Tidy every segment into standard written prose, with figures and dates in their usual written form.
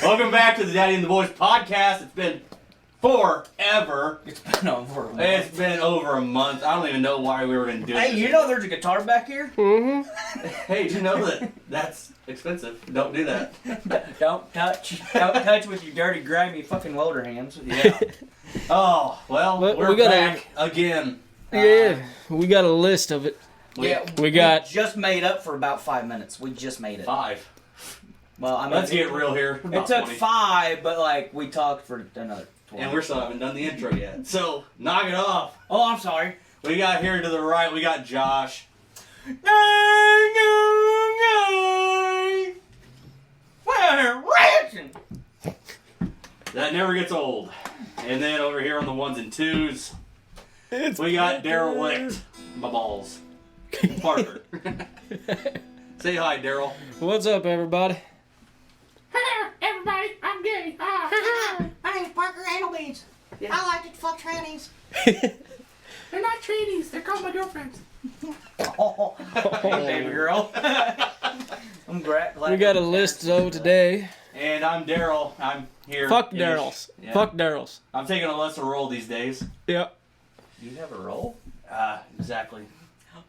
Welcome back to the Daddy and the Boys podcast. It's been forever. It's been over a month. It's been over a month. I don't even know why we were going to do this. Hey, you know there's a guitar back here? Mm-hmm. Hey, did you know that that's expensive? Don't do that. Don't touch with your dirty, grimy fucking welder hands. Yeah. Oh, well, we're back again. Yeah, we got a list of it. We just made up for about 5 minutes. We just made it. 5. Well, I mean, let's get real here. It took 5, but like we talked for another 20. And we still haven't done the intro yet. So, knock it off. Oh, I'm sorry. We got here to the right, we got Josh. We're ranching. That never gets old. And then over here on the 1s and 2s, we got Daryl licked my balls. Parker. Say hi, Daryl. What's up, everybody? Hello, everybody. I'm gay. My name's Parker Andelbeans. Yeah. I like to fuck trannies. They're not trainees. They're called my girlfriends. Oh, hey, baby girl. I'm glad. We got a list though today. And I'm Daryl. I'm here. Fuck Daryl's. Yeah. Fuck Daryl's. I'm taking a lesser role these days. Yep. You have a role? Exactly.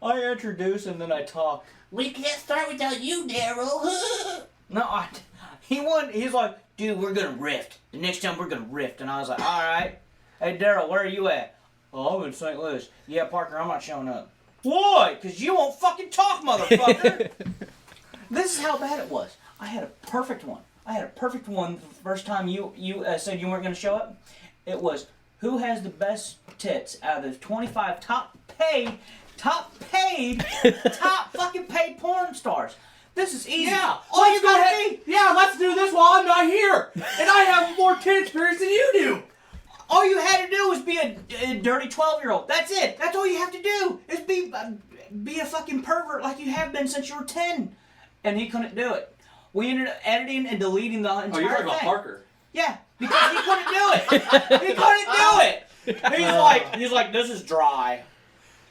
I introduce and then I talk. We can't start without you, Daryl. No, he's like, dude, we're gonna rift. The next time we're gonna rift. And I was like, alright. Hey, Daryl, where are you at? Oh, I'm in St. Louis. Yeah, Parker, I'm not showing up. Why? Because you won't fucking talk, motherfucker. This is how bad it was. I had a perfect one. The first time you said you weren't gonna show up. It was, who has the best tits out of the 25 top fucking paid porn stars? This is easy. Yeah. All you gotta yeah, let's do this while I'm not here. And I have more kid experience than you do. All you had to do was be a dirty 12-year-old. That's it. That's all you have to do. Is be a fucking pervert like you have been since you were 10. And he couldn't do it. We ended up editing and deleting the entire thing. Oh, you're talking about Parker. Yeah, because he couldn't do it. He couldn't do it. He's like, this is dry.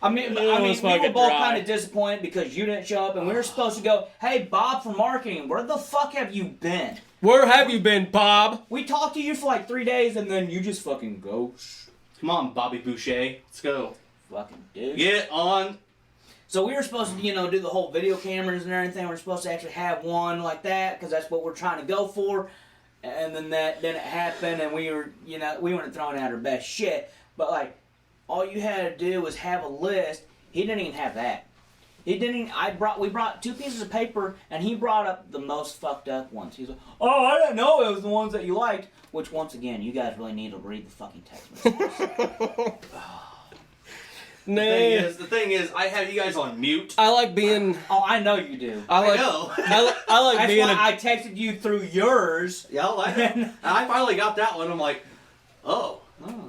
I mean, we were both kind of disappointed because you didn't show up, and we were supposed to go, hey, Bob from marketing, where the fuck have you been? Where have you been, Bob? We talked to you for like 3 days, and then you just fucking go. Come on, Bobby Boucher. Let's go. Fucking dude. Get on. So we were supposed to, do the whole video cameras and everything. We're supposed to actually have one like that, because that's what we're trying to go for. And then it happened, and we weren't throwing out our best shit. But like, all you had to do was have a list. He didn't even have that. We brought 2 pieces of paper, and he brought up the most fucked up ones. He's like, oh, I didn't know it was the ones that you liked. Which, once again, you guys really need to read the fucking text messages. The thing is, I have you guys on mute. I like being. Oh, I know you do. I know. I like That's being. why I texted you through yours. Yeah, I finally got that one. I'm like, oh.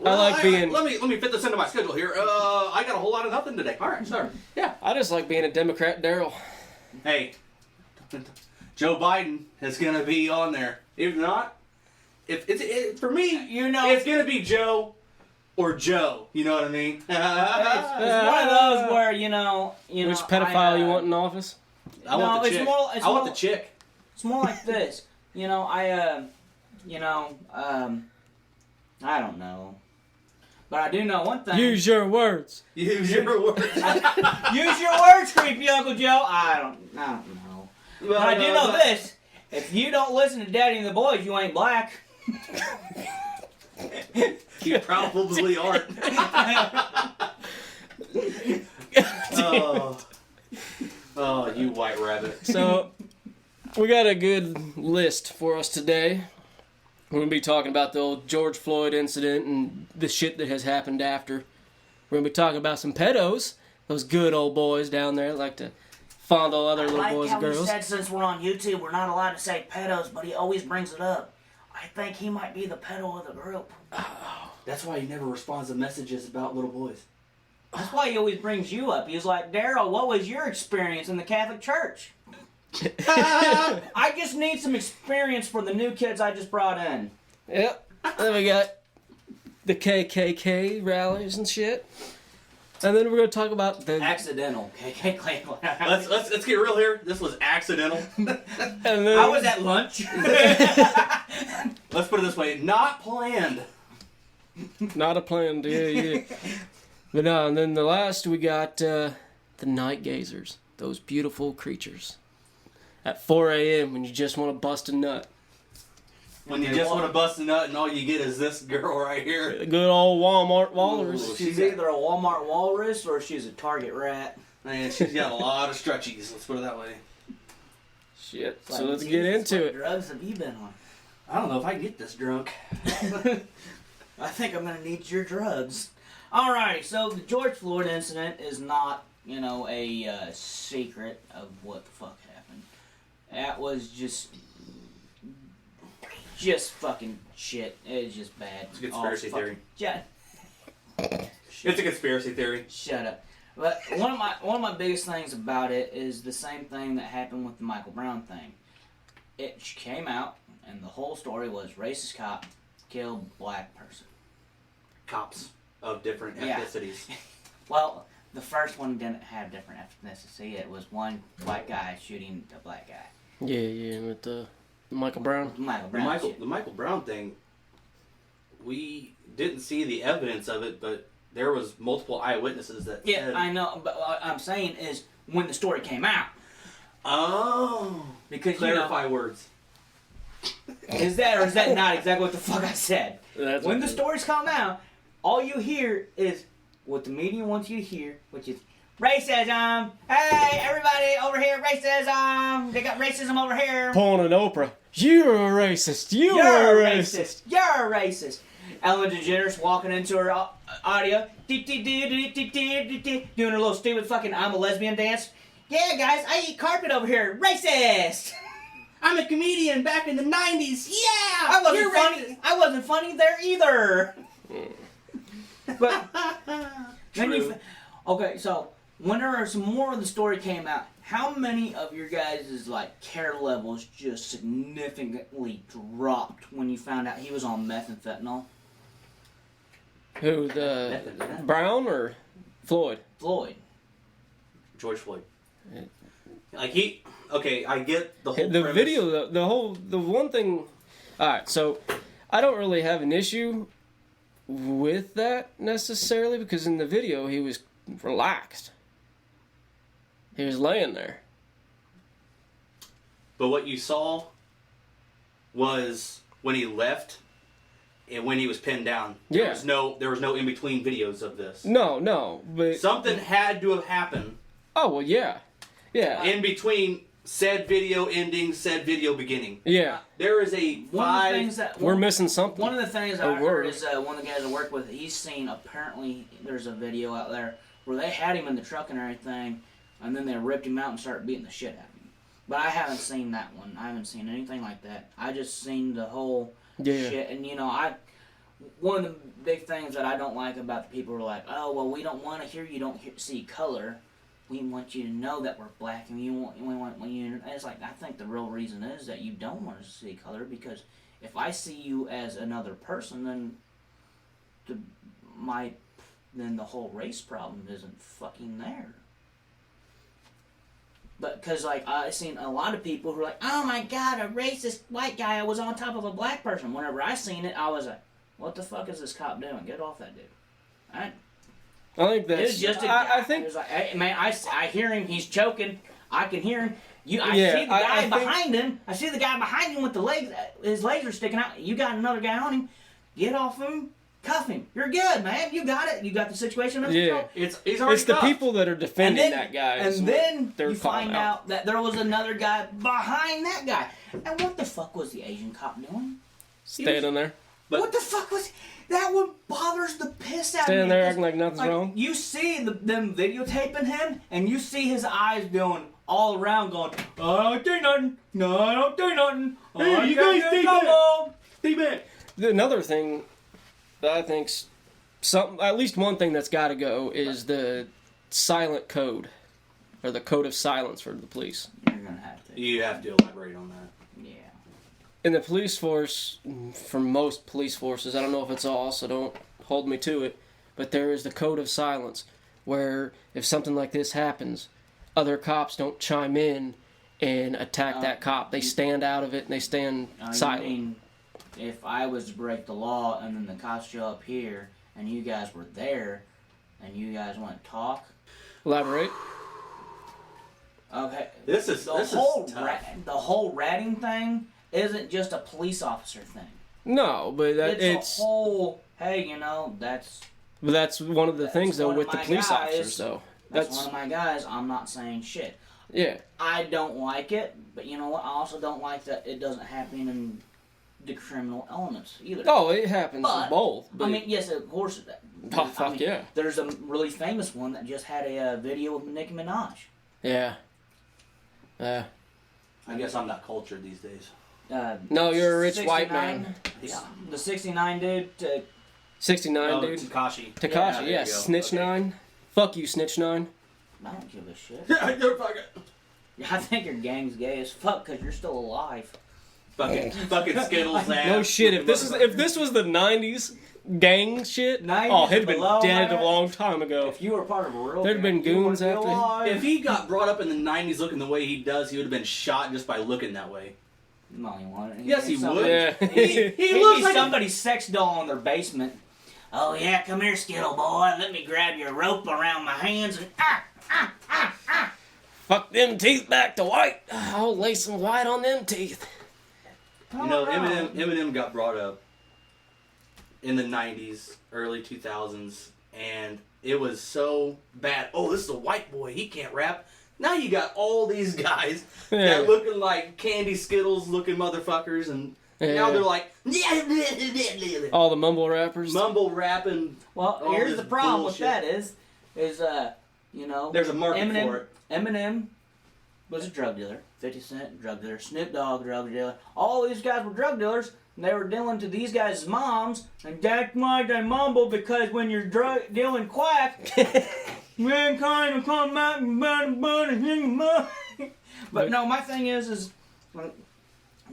I like being. Let me fit this into my schedule here. I got a whole lot of nothing today. All right, sorry. Yeah. I just like being a Democrat, Daryl. Hey, Joe Biden is gonna be on there. If not, for me, it's gonna be Joe or Joe. You know what I mean? It's one of those where Which pedophile you want in office? I want the chick. I want the chick. It's more like this. I don't know. But I do know one thing. Use your words. Use your words. Use your words, creepy Uncle Joe. I don't know. But I do know this. If you don't listen to Daddy and the Boys, you ain't black. You probably aren't. Oh, you white rabbit. So, we got a good list for us today. We're going to be talking about the old George Floyd incident and the shit that has happened after. We're going to be talking about some pedos. Those good old boys down there that like to fondle other little boys and girls. He said since we're on YouTube, we're not allowed to say pedos, but he always brings it up. I think he might be the pedo of the group. Oh, that's why he never responds to messages about little boys. That's why he always brings you up. He's like, Daryl, what was your experience in the Catholic Church? I just need some experience for the new kids I just brought in. Yep. Then we got the KKK rallies and shit. And then we're going to talk about the... Accidental KKK. Let's get real here. This was accidental. And then... I was at lunch. put it this way, not planned. Not a plan, yeah. But no, and then the last we got the night gazers. Those beautiful creatures. At 4 a.m. when you just want to bust a nut. When you just want to bust a nut and all you get is this girl right here. The good old Walmart walrus. Ooh, She's either a Walmart walrus or she's a Target rat. Man, she's got a lot of stretchies, let's put it that way. Shit. Like, So let's Jesus, get into what it. drugs have you been on? I don't know if I can get this drunk. I think I'm gonna need your drugs. Alright, so the George Floyd incident is not, a secret of what the fuck happened. That was just fucking shit. It was just bad. It's a conspiracy theory. Yeah. It's a conspiracy theory. Shut up. But one of my biggest things about it is the same thing that happened with the Michael Brown thing. It came out, and the whole story was racist cop killed black person. Cops of different Yeah. ethnicities. Well, the first one didn't have different ethnicity. It was one white guy shooting a black guy. Yeah, with Michael Brown. Michael Brown. The Michael Brown thing, we didn't see the evidence of it, but there was multiple eyewitnesses that Yeah, said, I know, but what I'm saying is when the story came out. oh, Because clarify words. Is that or is that not exactly what the fuck I said? That's When what the it is. stories come out, all you hear is what the media wants you to hear, which is racism. Hey, everybody over here, racism. They got racism over here. Pulling an Oprah. You're a racist. You're a racist. You're a racist. Ellen DeGeneres walking into her audio, doing her little stupid fucking I'm a lesbian dance. Yeah, guys, I eat carpet over here. Racist. I'm a comedian back in the 90s. Yeah! I wasn't you're funny. racist. I wasn't funny there either. But then True. okay, so whenever some more of the story came out, how many of your guys' care levels just significantly dropped when you found out he was on meth and fentanyl? Who, the Brown or Floyd? Floyd. George Floyd. Yeah. Okay, I get the whole The premise. video, the one thing. Alright, so I don't really have an issue with that necessarily because in the video he was relaxed. He was laying there. But what you saw was when he left and when he was pinned down. There Yeah. was no in between videos of this. No, but Something had to have happened oh well, yeah. in between said video ending, said video beginning. Yeah. There is a One of the things that We're missing something. One of the things Oh, I word. heard is one of the guys I work with. He's seen apparently there's a video out there where they had him in the truck and everything, and then they ripped him out and started beating the shit out of him. But I haven't seen that one. I haven't seen anything like that. I just seen the whole shit, and one of the big things that I don't like about the people who are like, oh well, we don't want to hear you don't see color. We want you to know that we're black, and we want you. And it's like I think the real reason is that you don't want to see color because if I see you as another person, then the whole race problem isn't fucking there. But because I've seen a lot of people who are like, oh my god, a racist white guy was on top of a black person. Whenever I seen it, I was like, what the fuck is this cop doing? Get off that dude. I think It that's. was just a guy. I think. It was like, hey, man, I hear him. He's choking. I can hear him. I Yeah, see the guy I think- behind him. I see the guy behind him with the legs. His legs are sticking out. You got another guy on him. Get off him. Cuff him. You're good, man. You got it. You got the situation under Yeah. control. He's already It's the cuffed. people that are defending that guy. is And what then they're you calling find out that there was another guy behind that guy. And what the fuck was the Asian cop doing? standing there. But- what the fuck was that? One bothers the piss out of me. Standing there 'cause, acting like nothing's wrong. You see them videotaping him, and you see his eyes going all around, going, "I don't do nothing. No, I don't do nothing. Hey, you guys stay back. Stay back. Another thing that I think's at least one thing that's got to go is the silent code, or the code of silence for the police. You're gonna have to. You have to elaborate on that. Yeah. In the police force, for most police forces, I don't know if it's all, so don't hold me to it, but there is the code of silence, where if something like this happens, other cops don't chime in and attack that cop. They stand out of it and they stand silent. You mean if I was to break the law and then the cops show up here and you guys were there and you guys want to talk. Elaborate. Okay. This is tough. The whole ratting thing isn't just a police officer thing. No, but it's a whole. Hey, that's. But that's one of the things though with the police officers. So that's one of my guys. I'm not saying shit. Yeah. I don't like it, but you know what? I also don't like that it doesn't happen in the criminal elements either. Oh, it happens in both. But... I mean, yes, of course it does. Oh, fuck yeah. There's a really famous one that just had a video with Nicki Minaj. Yeah. I guess I'm not cultured these days. No, you're a rich white man. Yeah. The 69 dude. 69 dude. Takashi. Takashi, yeah. Snitch 9. Fuck you, Snitch 9. I don't give a shit. You're fucking... I think your gang's gay as fuck because you're still alive. Fucking Skittles ass. No shit. If this was the 90s gang shit, 90s he'd have been dead a long time ago. If you were part of a real there'd have been goons after. If he got brought up in the 90s looking the way he does, he would have been shot just by looking that way. No, he wouldn't. Yes, he would. Yeah. He looks like somebody's sex doll in their basement. Oh yeah, come here, Skittle boy. Let me grab your rope around my hands and Fuck them teeth back to white. I'll lay some white on them teeth. Eminem got brought up in the 90s, early 2000s, and it was so bad. Oh, this is a white boy. He can't rap. Now you got all these guys that looking like candy Skittles looking motherfuckers, and now they're like... All the mumble rappers. Mumble rapping. Well, here's the problem with that is there's a market for it. Eminem was a drug dealer. 50 Cent, drug dealer. Snoop Dogg, drug dealer. All these guys were drug dealers, and they were dealing to these guys' moms, and that's why they mumble, because when you're dealing quack, mankind will come out and But no, my thing is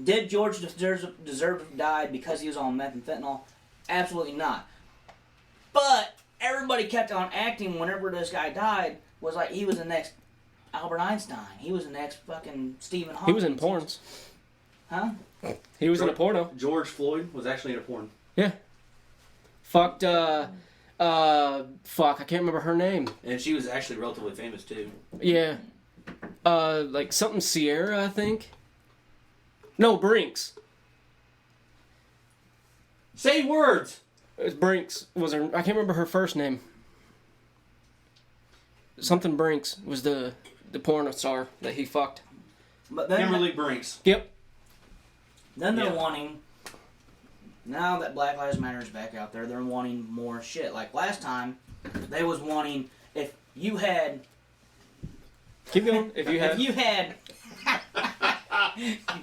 did George deserve to die because he was on meth and fentanyl? Absolutely not. But everybody kept on acting whenever this guy died was like he was the next Albert Einstein. He was the next fucking Stephen Hawking. He was in porns. Huh? He was in a porno. George Floyd was actually in a porn. Yeah. Fucked, fuck, I can't remember her name. And she was actually relatively famous, too. Yeah. Like something Sierra, I think. No, Brinks. Say words! It was Brinks. Was her? I can't remember her first name. Something Brinks was the porn star that he fucked. But then Kimberly Brinks. Yep. Then they're wanting, now that Black Lives Matter is back out there, they're wanting more shit. Like last time, they was wanting, if you had... Keep going. If you had...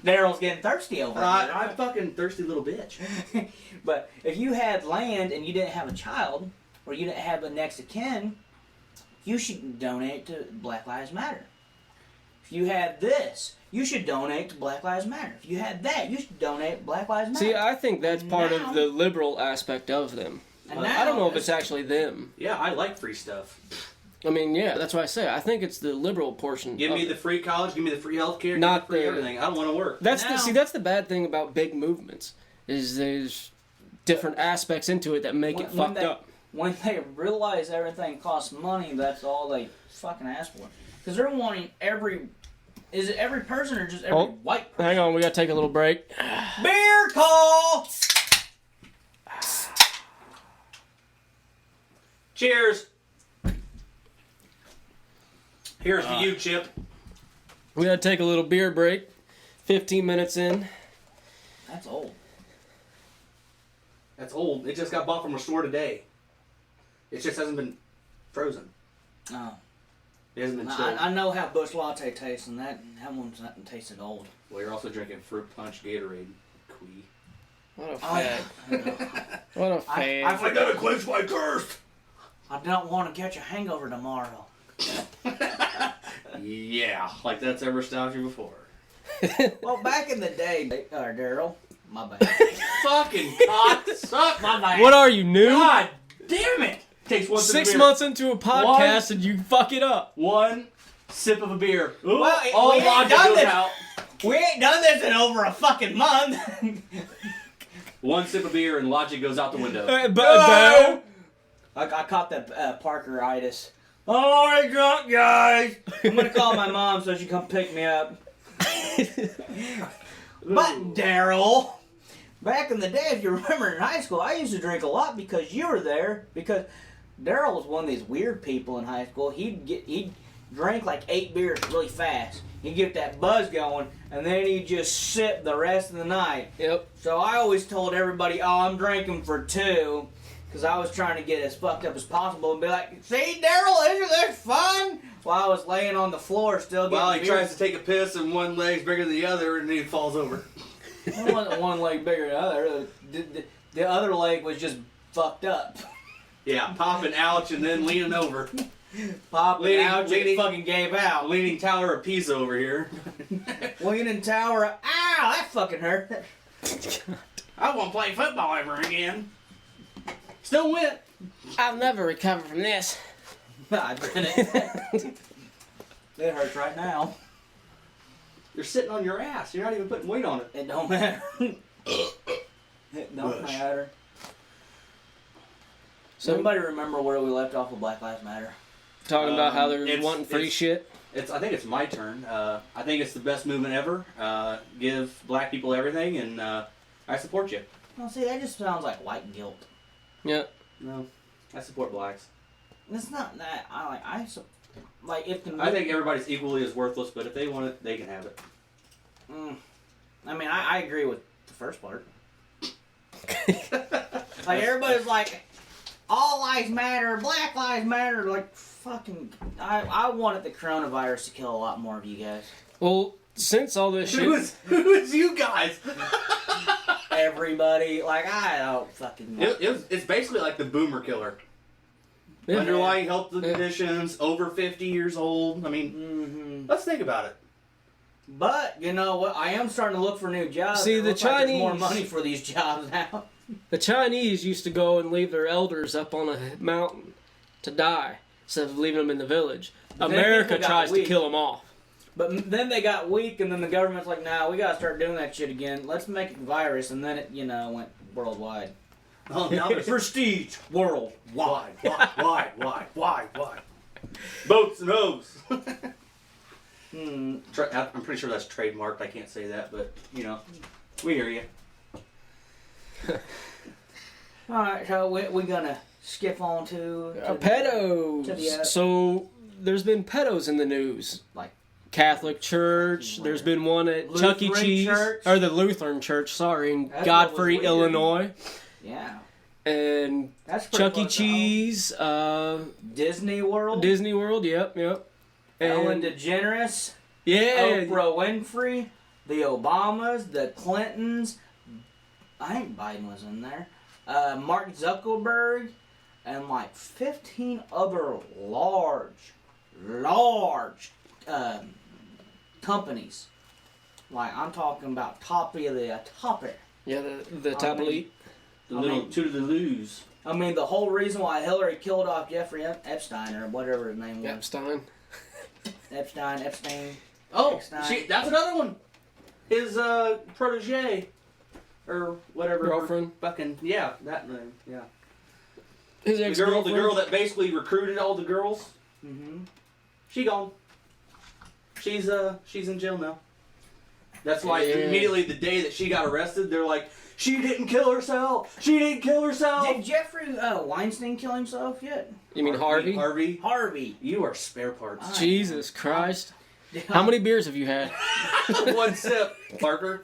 Daryl's getting thirsty over here. I'm a fucking thirsty little bitch. But if you had land and you didn't have a child, or you didn't have a next of kin, you should donate to Black Lives Matter. If you had this, you should donate to Black Lives Matter. If you had that, you should donate to Black Lives Matter. See, I think that's part of the liberal aspect of them. I don't know if it's actually them. Yeah, I like free stuff. I mean, yeah, that's what I say. I think it's the liberal portion. Give me the free college, give me the free healthcare, not free everything. I don't want to work. That's the bad thing about big movements is there's different aspects into it that make it fucked up. When they realize everything costs money, that's all they fucking ask for. Because they're wanting is it every person or just every white person? Hang on, we gotta take a little break. Beer call! Cheers! Here's to you, Chip. We gotta take a little beer break. 15 minutes in. That's old. That's old. It just got bought from a store today. It just hasn't been frozen. Oh. It hasn't been chilled. I know how Busch Latte tastes, and that one's not tasted old. Well, you're also drinking Fruit Punch Gatorade, Quee. What a fad. What a fad. I gotta quench my thirst! I don't want to catch a hangover tomorrow. Yeah, like that's ever stopped you before. Well, back in the day, Daryl, my bad. Fucking cocksuck! My bad. What are you, new? God damn it! Takes 6 months into a podcast and you fuck it up. One sip of a beer. Ooh, Well, all we ain't vodka done goes this. out. We ain't done this in over a fucking month. One sip of beer and logic goes out the window. Bo! I caught that Parker-itis. Oh, I drunk, guys. I'm gonna call my mom so she come pick me up. But Daryl, back in the day, if you remember in high school, I used to drink a lot because you were there. Because Daryl was one of these weird people in high school. He'd drink like 8 beers really fast. He'd get that buzz going, and then he'd just sip the rest of the night. Yep. So I always told everybody, "Oh, I'm drinking for 2." Because I was trying to get as fucked up as possible and be like, "See, Daryl, isn't this fun?" While I was laying on the floor still getting Well, he beers. tries to take a piss and one leg's bigger than the other and he falls over. It wasn't one leg bigger than the other. The other leg was just fucked up. Yeah, popping ouch and then leaning over. Popping out, it fucking gave out. Leaning Tower of Pisa over here. Leaning tower, ow, that fucking hurt. I won't play football ever again. Still went. I'll never recover from this. I didn't. It hurts right now. You're sitting on your ass. You're not even putting weight on it. It don't matter. It don't Bush. matter. So Somebody remember where we left off with Black Lives Matter? talking about how they're it's- wanting free it's- shit. I think it's my turn. I think it's the best movement ever. Give black people everything, and I support you. Well, see, that just sounds like white guilt. Yeah. No, I support blacks. It's not that. If the I think everybody's equally as worthless, but if they want it, they can have it. I mean, I agree with the first part. Like, everybody's like, all lives matter, Black Lives Matter. Like, fucking, I wanted the coronavirus to kill a lot more of you guys. Well, since all this shit, Who is you guys? Everybody, like, I don't fucking know. It's basically like the boomer killer. Yeah. Underlying health conditions, over 50 years old. I mean, let's think about it. But, you know what, I am starting to look for new jobs. See, It the looks like there's more Chinese- money for these jobs now. the Chinese used to go and leave their elders up on a mountain to die instead of leaving them in the village. Then America people got tries to weak. kill them off. But then they got weak, and then the government's like, "Nah, we gotta start doing that shit again. Let's make a virus," and then it, went worldwide. Oh, now there's Prestige worldwide. Why? Boats and hoes. Hmm. I'm pretty sure that's trademarked. I can't say that, but we hear you. All right, so we're gonna skip on to Pedos. to the, So there's been pedos in the news, like Catholic Church. There's been one at Chuck E. Lutheran Cheese, Church? or the Lutheran Church. Sorry, in That's what Godfrey, was weird. Illinois, yeah, and that's pretty Chuck E. close to home. Cheese, Disney World, Disney World. Yep. Ellen And DeGeneres, yeah, Oprah Winfrey, the Obamas, the Clintons. I think Biden was in there. Mark Zuckerberg, and like 15 other large companies. Like, I'm talking about top of the top. yeah, the top mean- elite. The little two to the lose. I mean, the whole reason why Hillary killed off Jeffrey Epstein, or whatever his name was. Epstein. Epstein. Oh, Epstein. that's another one. His protege, or whatever. Girlfriend. Fucking that name. Yeah. His The ex-girlfriend. girl that basically recruited all the girls. Mm-hmm. She gone. She's in jail now. That's why Yeah. immediately the day that she got arrested, they're like, she didn't kill herself. She didn't kill herself. Did Jeffrey Weinstein kill himself yet? You mean Harvey? Harvey. You are spare parts. Jesus Christ. How many beers have you had? One sip, Parker.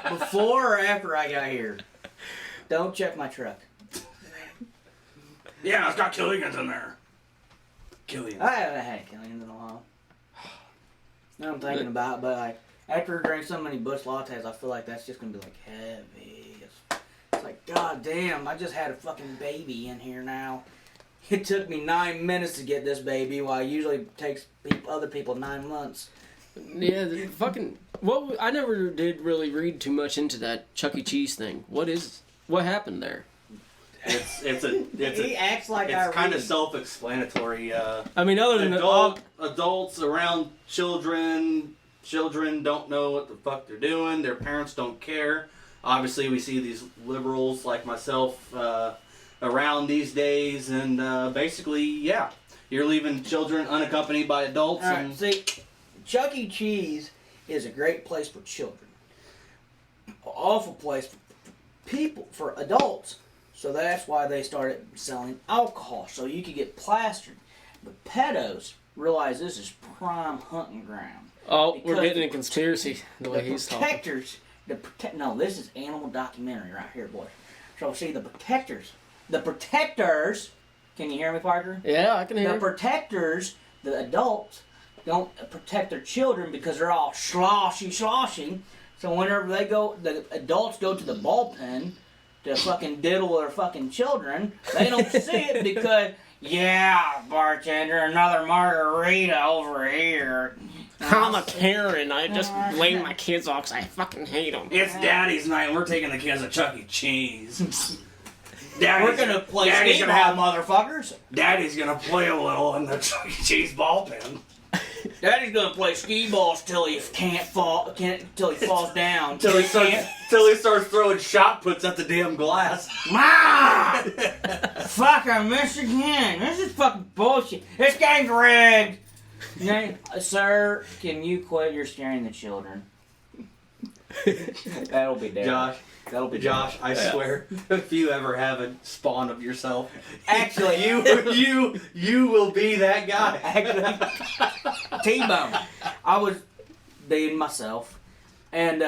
Before or after I got here? Don't check my truck. Yeah, it's got Killian's in there. Killian's. I haven't had Killian's in a while. Now I'm thinking about it, but like after I drink so many Busch lattes, I feel like that's just gonna be like heavy. It's like, god damn, I just had a fucking baby in here now. It took me 9 minutes to get this baby, while it usually takes other people 9 months. Yeah, the fucking. I never did really read too much into that Chuck E. Cheese thing. What happened there? He acts like I It's kind read. of self-explanatory. I mean, other than Adults around children don't know what the fuck they're doing. Their parents don't care. obviously we see these liberals like myself around these days, and basically, yeah, you're leaving children unaccompanied by adults. All right, And see, Chuck E. Cheese is a great place for children. Awful place for people, for adults. So that's why they started selling alcohol, so you could get plastered. But pedos realize this is prime hunting ground. Oh, we're Because getting a conspiracy the way he's talking. protectors, no, this is animal documentary right here, boy. So see, the protectors, can you hear me, Parker? Yeah, I can hear The you. protectors, the adults, don't protect their children because they're all sloshing. So whenever the adults go to the bullpen to fucking diddle their fucking children, they don't see it because, yeah, bartender, another margarita over here. I'm a Karen. I just blame my kids off because I fucking hate them. it's Daddy's night, and we're taking the kids to Chuck E. Cheese. We're gonna play Daddy's skee gonna ball, motherfuckers. Daddy's gonna play a little in the Chuck E. Cheese ball pen. Daddy's gonna play skee balls till he till he falls down. Till he starts throwing shot puts at the damn glass. Ma! Fuck, I missed again. This is fucking bullshit. This game's rigged. Sir, can you quit? You're scaring the children. That'll be Daryl. Josh. That'll be Josh, I swear, if you ever have a spawn of yourself, Actually, you will be that guy. Actually, T-Bone. I was dating myself, and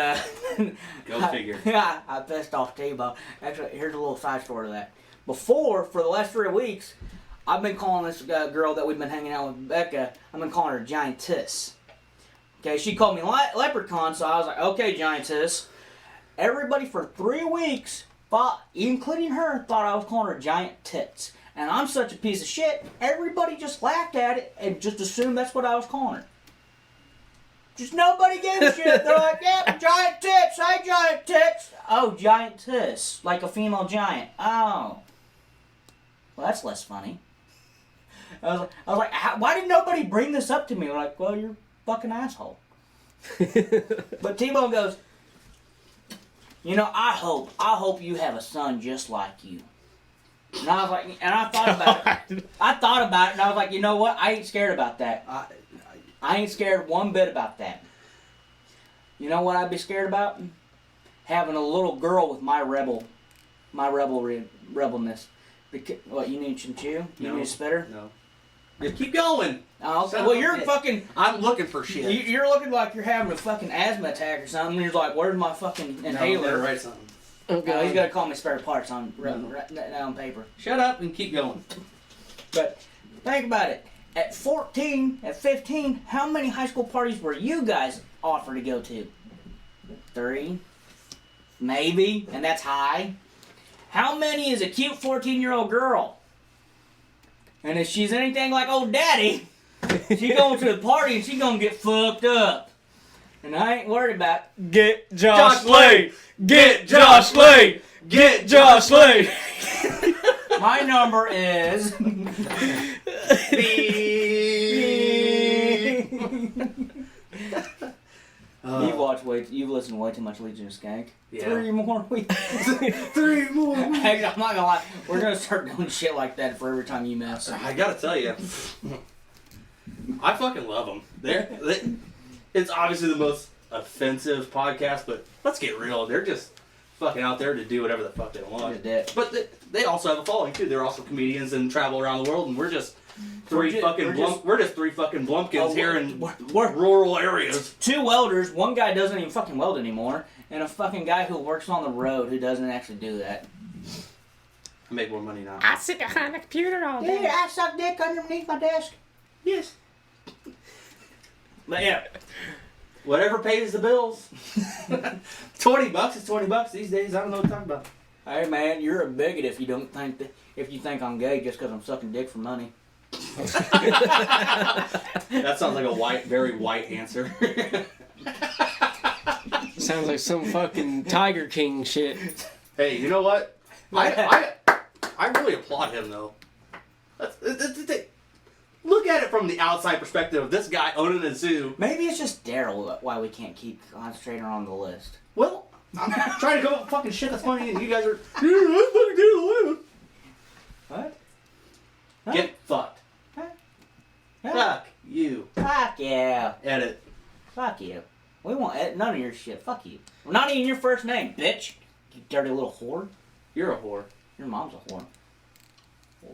Go figure. I pissed off T-Bone. Actually, here's a little side story to that. Before, for the last 3 weeks, I've been calling this girl that we've been hanging out with, Becca, I've been calling her Giantess. Okay, she called me Leprechaun, so I was like, okay, Giantess. Everybody for 3 weeks, including her, thought I was calling her Giant Tits. And I'm such a piece of shit, everybody just laughed at it and just assumed that's what I was calling her. Just nobody gave a shit. They're like, yeah, Giant Tits, hey, Giant Tits. Oh, Giant Tits, like a female giant. Oh. Well, that's less funny. I was like, why did nobody bring this up to me? They're like, well, you're a fucking asshole. But T-Bone goes, you know, I hope you have a son just like you. And I was like, and I thought about it. I thought about it, and I was like, you know what? I ain't scared about that. I ain't scared one bit about that. You know what I'd be scared about? Having a little girl with my rebelness. What, you need some chew? You need a spitter? No. Yeah, keep going. Oh, okay. Well, you're fucking... I'm looking for shit. You're looking like you're having a fucking asthma attack or something. You're like, where's my fucking inhaler? No, write something. Okay. He's got to call me spare parts on paper. Shut up and keep going. But think about it. At 14, at 15, how many high school parties were you guys offered to go to? 3? Maybe, and that's high. How many is a cute 14-year-old girl? And if she's anything like old daddy, she going to the party and she gonna get fucked up. And I ain't worried about Get Josh Lee! Get Josh Lee! Get Josh Lee! my number is You've listened to way too much Legion of Skank. Yeah. 3 more weeks. 3 more weeks. Actually, I'm not gonna lie. We're gonna start doing shit like that for every time you miss. I gotta tell you, I fucking love them. It's obviously the most offensive podcast, but let's get real. They're just fucking out there to do whatever the fuck they want. But they also have a following too. They're also comedians and travel around the world, and we're just three fucking blumpkins here in rural areas. 2 welders. One guy doesn't even fucking weld anymore, and a fucking guy who works on the road who doesn't actually do that. I make more money now. I sit behind the computer all day. Dude, I suck dick underneath my desk. Yes. But yeah. Whatever pays the bills. $20 is $20 these days. I don't know what I'm talking about. Hey man, you're a bigot if you think I'm gay just because I'm sucking dick for money. That sounds like a very white answer. Sounds like some fucking Tiger King shit. Hey, you know what? I really applaud him though. Look at it from the outside perspective of this guy owning a zoo. Maybe it's just Daryl why we can't keep concentrating on the list. Well, I'm trying to come up with fucking shit that's funny, and you guys are. What? Huh? Get fucked. Huh? Fuck you. Fuck yeah. Edit. Fuck you. We won't edit none of your shit. Fuck you. We're not even your first name, bitch. You dirty little whore. You're a whore. Your mom's a whore.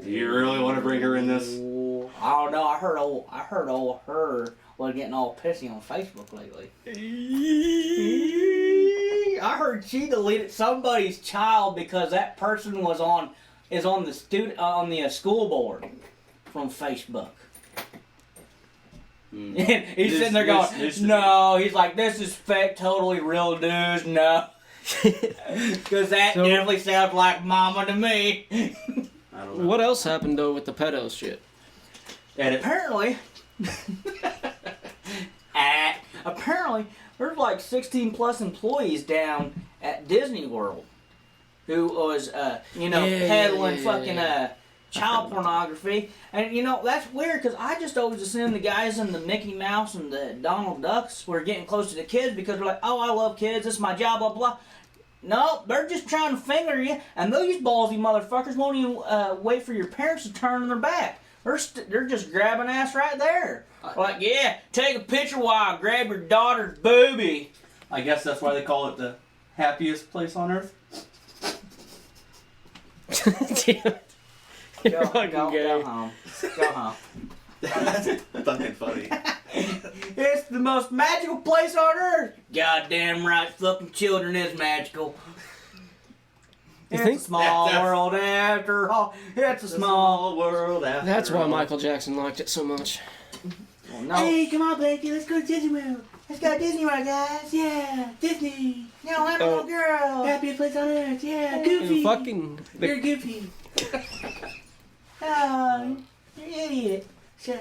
Do you really want to bring her in this? Ooh, I don't know. I heard old her was getting all pissy on Facebook lately. I heard she deleted somebody's child because that person is on the school board from Facebook. He's sitting there going, no. He's like, this is fake, totally real news. No, because that definitely sounds like mama to me. I don't know. What else happened though with the pedo shit? Edit. Apparently, there's like 16 plus employees down at Disney World who was, peddling fucking child pornography. And, that's weird because I just always assumed the guys in the Mickey Mouse and the Donald Ducks were getting close to the kids because they're like, oh, I love kids, this is my job, blah, blah. No, they're just trying to finger you, and those ballsy motherfuckers won't even wait for your parents to turn their back. They're just grabbing ass right there. Like, yeah, take a picture while I grab your daughter's boobie. I guess that's why they call it the happiest place on earth. Go home. Go home. That's fucking funny. It's the most magical place on earth. Goddamn right, fucking children is magical. It's a small world after all. It's a small world after all. That's why Michael Jackson liked it so much. Well, no. Hey, come on, Blakey. Let's go to Disney World. Let's go to Disney World, guys. Yeah, Disney. No, I'm a little girl. Happiest place on earth. Yeah, Goofy. You're Goofy. Oh, you're an idiot.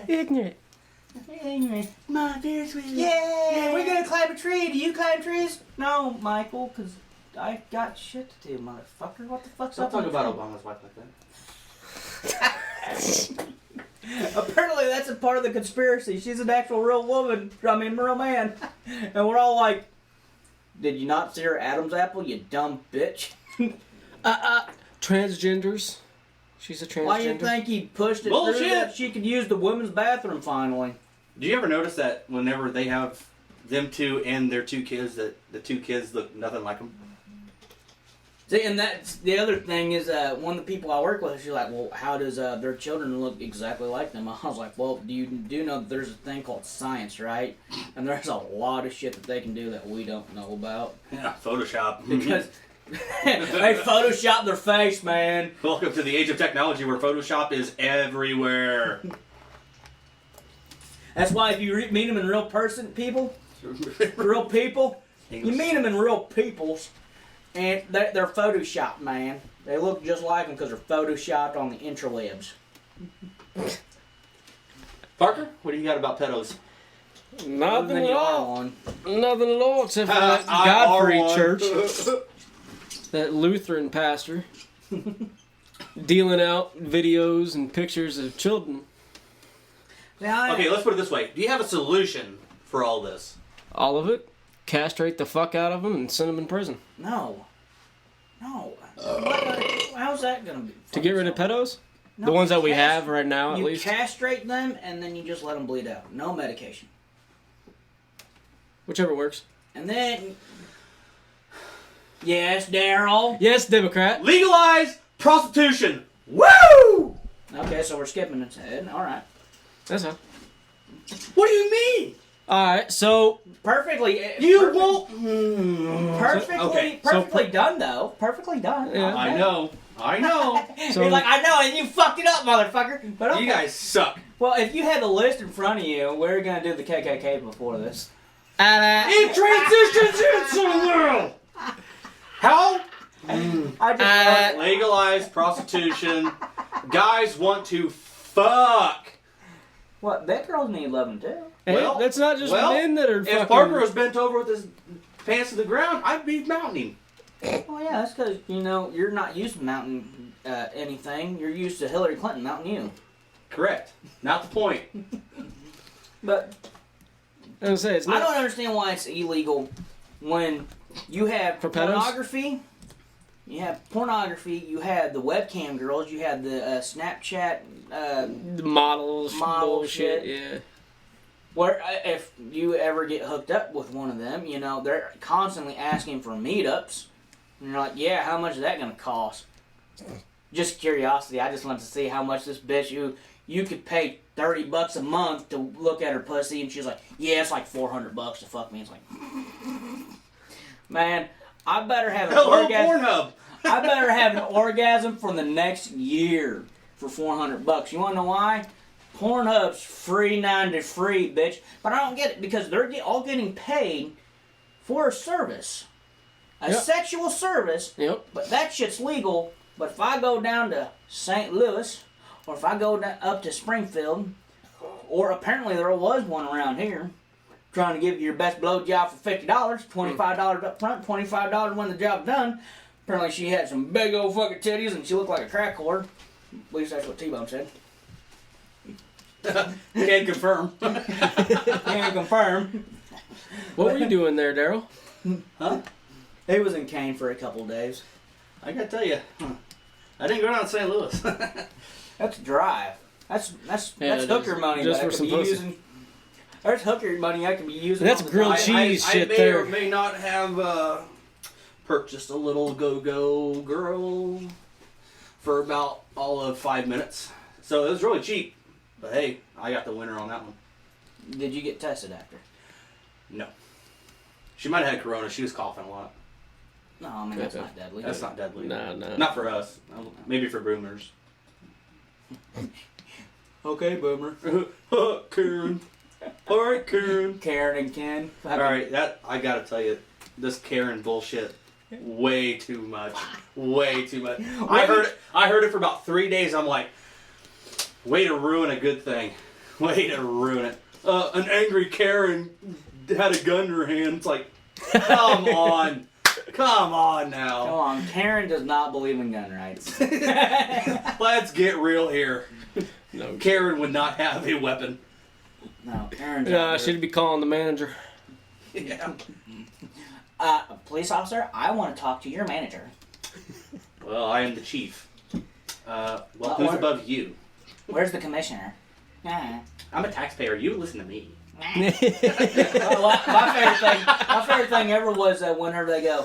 Ignorant. Ignorant. Come on, Ferris wheel. Yeah, we're gonna climb a tree. Do you climb trees? No, Michael, because I got shit to do, motherfucker. What the fuck's Don't up talk on about you? Obama's wife like that. Apparently that's a part of the conspiracy. She's an actual real woman. Real man. And we're all like, did you not see her Adam's apple, you dumb bitch? Transgenders. She's a transgender. Why do you think he pushed it Bullshit. through that she could use the women's bathroom finally? Do you ever notice that whenever they have them two and their two kids, that the two kids look nothing like them? See, and that's the other thing is one of the people I work with, she's like, well, how does their children look exactly like them? I was like, well, do you know that there's a thing called science, right? And there's a lot of shit that they can do that we don't know about. Yeah, Photoshop. Because they Photoshop their face, man. Welcome to the age of technology where Photoshop is everywhere. That's why if you meet them in real person, people, you meet them in real peoples, and they're Photoshopped, man. They look just like them because they're Photoshopped on the interwebs. Parker, what do you got about pedos? Nothing Then at you are all. one. Nothing at all except for that God-free one. church. That Lutheran pastor. Dealing out videos and pictures of children. Now, Okay, let's put it this way. Do you have a solution for all this? All of it. Castrate the fuck out of them and send them in prison. No. How's that going to be? To get rid of pedos? No, The ones that we you have right now, at You least. castrate them, and then you just let them bleed out. No medication. Whichever works. And then... Yes, Daryl? Yes, Democrat. Legalize prostitution. Woo! Okay, so we're skipping its head. All right. That's all. What do you mean? Alright, so... Perfectly. You won't. Perfectly done, though. Perfectly done. Yeah. I know. So- He's like, I know, and you fucked it up, motherfucker. But okay. You guys suck. Well, if you had the list in front of you, we're gonna do the KKK before this. It transitions into the world. How? I just Legalize prostitution. Guys want to fuck. what? That girls need loving too. Hey, Well- that's not just well, men that are fucking... If Parker was bent over with his pants to the ground, I'd be mounting him. Well, yeah, that's because you're not used to mounting anything. You're used to Hillary Clinton mounting you. Correct. Not the point. But I was gonna say, it's I not... don't understand why it's illegal when You have For pedos? pornography. You have pornography. You have the webcam girls. You have the Snapchat The models, model bullshit, shit. yeah. Where if you ever get hooked up with one of them, you know they're constantly asking for meetups, and you're like, yeah, how much is that gonna cost? Just curiosity. I just wanted to see how much this bitch you could pay $30 a month to look at her pussy, and she's like, yeah, it's like $400 to fuck me. It's like, man, I better have an Hello, orgasm. Pornhub. I better have an orgasm for the next year for $400. You wanna know why? Pornhub's free 9 to free, bitch. But I don't get it because they're all getting paid for a service. A Yep. sexual service. Yep. But that shit's legal. But if I go down to St. Louis, or if I go up to Springfield, or apparently there was one around here, trying to give you your best blowjob for $50, $25 up front, $25 when the job's done. Apparently she had some big old fucking titties and she looked like a crack whore. At least that's what T-Bone said. Can't confirm. Can't confirm. What were you doing there, Daryl? Huh? He was in Kane for a couple of days. I gotta tell you, I didn't go down to St. Louis. That's drive. That's Yeah, it hooker is. money. Just that I for could be some pussy. using. There's hooker money I can be using. That's all the grilled time. cheese. I shit may there. or may not have purchased a little go-go girl for about all of 5 minutes. So it was really cheap. But hey, I got the winner on that one. Did you get tested after? No. She might have had corona. She was coughing a lot. No, I mean that's not deadly. That's not deadly. No. Not for us. Maybe for boomers. Okay, boomer. Karen. Alright, Karen. Karen and Ken. Alright, that I gotta tell you, this Karen bullshit. Way too much. Way too much. I heard it for about 3 days. I'm like, way to ruin a good thing. Way to ruin it. An angry Karen had a gun in her hand. It's like, come on. Come on now. Come on, Karen does not believe in gun rights. Let's get real here. No. Karen would not have a weapon. No, Karen's No, she'd be calling the manager. Yeah. Police officer, I want to talk to your manager. Well, I am the chief. Well, Well, who's or- above you? Where's the commissioner? I'm a taxpayer. You listen to me. My favorite thing ever was whenever they go,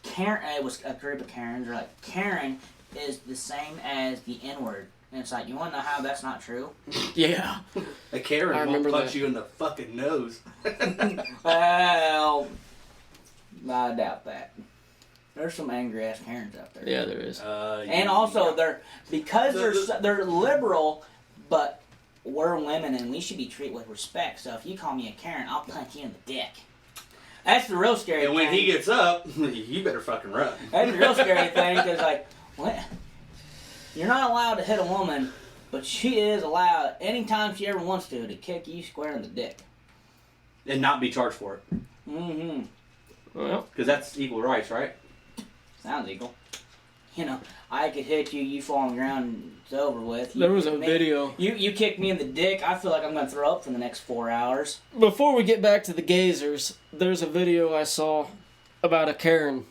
Karen. It was a group of Karens. They're like, Karen is the same as the N-word, and it's like, you want to know how that's not true? Yeah. A Karen I won't remember punch that. you in the fucking nose. Well, I doubt that. There's some angry ass Karens out there. Yeah, there is. And also, they're they're liberal, but we're women and we should be treated with respect. So if you call me a Karen, I'll punch you in the dick. That's the real scary And thing. when he gets up, you better fucking run. That's the real scary thing because, like, what? You're not allowed to hit a woman, but she is allowed anytime she ever wants to kick you square in the dick. And not be charged for it. Mm-hmm. Well, Because that's equal rights, right? Sounds equal. You know, I could hit you, you fall on the ground, and it's over with. You there was kick a me- video. You kick me in the dick, I feel like I'm going to throw up for the next 4 hours. Before we get back to the gazers, there's a video I saw about a Karen.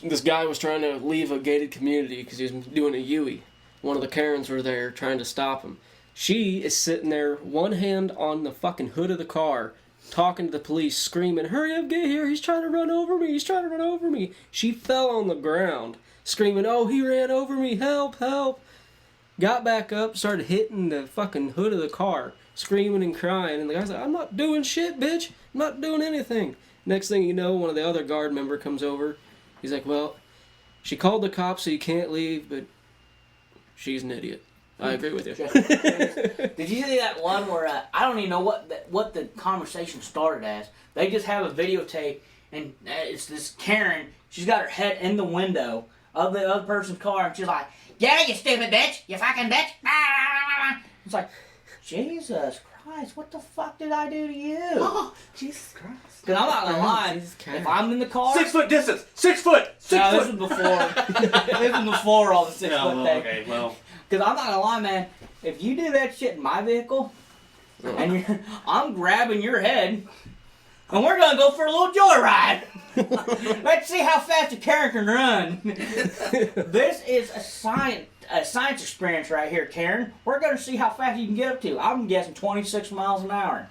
This guy was trying to leave a gated community because he was doing a Yui. One of the Karens were there trying to stop him. She is sitting there, one hand on the fucking hood of the car, talking to the police, screaming, "Hurry up, get here, he's trying to run over me, he's trying to run over me." She fell on the ground, screaming, "Oh, he ran over me, help, help." Got back up, started hitting the fucking hood of the car, screaming and crying, and the guy's like, "I'm not doing shit, bitch, I'm not doing anything." Next thing you know, one of the other guard member comes over. He's like, "Well, she called the cops so you can't leave, but she's an idiot." I agree with you. Did you see that one where I don't even know what the conversation started as? They just have a videotape, and it's this Karen. She's got her head in the window of the other person's car, and she's like, "Yeah, you stupid bitch, you fucking bitch." It's like, Jesus Christ, what the fuck did I do to you? Oh, Jesus Christ. Because I'm not gonna lie, Jesus Christ. if I'm in the car, 6 foot distance! 6 foot! 6 no, this foot! was before. This was before all the 6 Yeah, foot well, thing. okay, well. Because I'm not gonna lie, man. If you do that shit in my vehicle, and I'm grabbing your head, And we're gonna go for a little joyride. Let's see how fast a Karen can run. This is a science experience right here, Karen. We're gonna see how fast you can get up to. I'm guessing 26 miles an hour.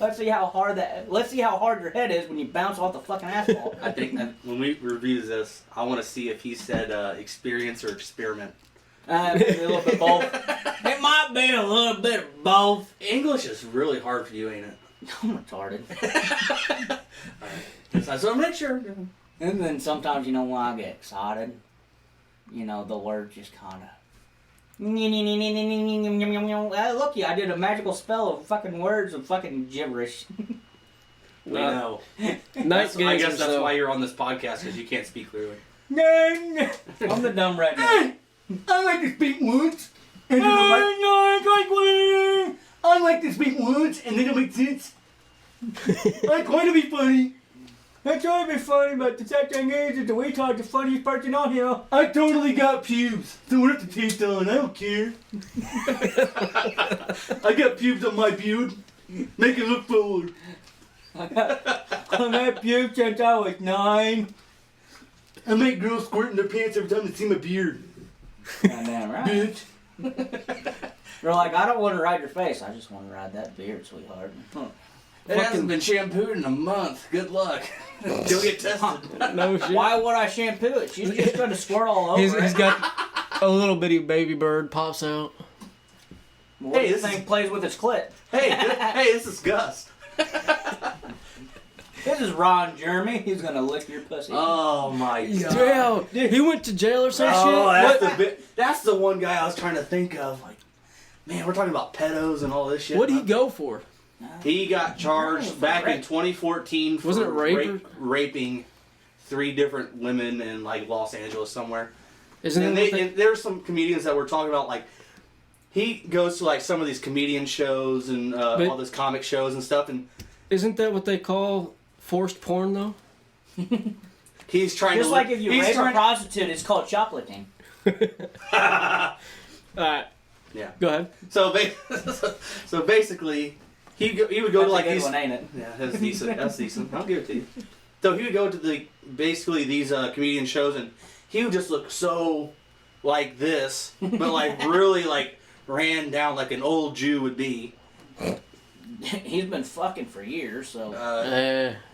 Let's see how hard your head is when you bounce off the fucking asphalt. I think that when we review this, I want to see if he said experience or experiment. Maybe a little bit both. It might be a little bit of both. English is really hard for you, ain't it? I'm retarded. Alright. So make sure. And then sometimes, when I get excited, the words just kind of... Look, I did a magical spell of fucking words of fucking gibberish. We know. Night I guess games, that's though. why you're on this podcast, because you can't speak clearly. I'm the dumb redneck. I like to speak once. And then I like to speak once, and then it'll make sense. I try to be funny. I try to be funny, but the sad thing is the retard's the funniest person on here. I totally got pubes. So what if the teeth on? I don't care. I got pubes on my beard. Make it look forward. I've had pubes since I was 9. I make girls squirt in their pants every time they see my beard. Goddamn right. Bitch. They're like, I don't want to ride your face. I just want to ride that beard, sweetheart. It hasn't been shampooed in a month. Good luck. Go get tested. No shit. Why would I shampoo it? She's just going to squirt all over He's it. got a little bitty baby bird pops out. What Hey, do you this think plays with its clit? Hey, this is Gus. This is Ron Jeremy. He's going to lick your pussy. Oh my god. Jail. He went to jail or some shit. That's the one guy I was trying to think of. Like, man, we're talking about pedos and all this shit. What'd he go for? He got charged back in 2014 for Wasn't it rape? raping 3 different women in like Los Angeles somewhere. Isn't And, it? and there's some comedians that were talking about like he goes to like some of these comedian shows and all those comic shows and stuff, and Isn't that what they call forced porn though? he's trying Just to like if you rape a prostitute, it's called shoplifting. Alright. Yeah. Go ahead. So basically. He would go That's to like a good these. one, ain't it? Yeah, that's decent. That's decent. I'll give it to you. So he would go to these comedian shows, and he would just look so like this, but like really like ran down like an old Jew would be. He's been fucking for years, so.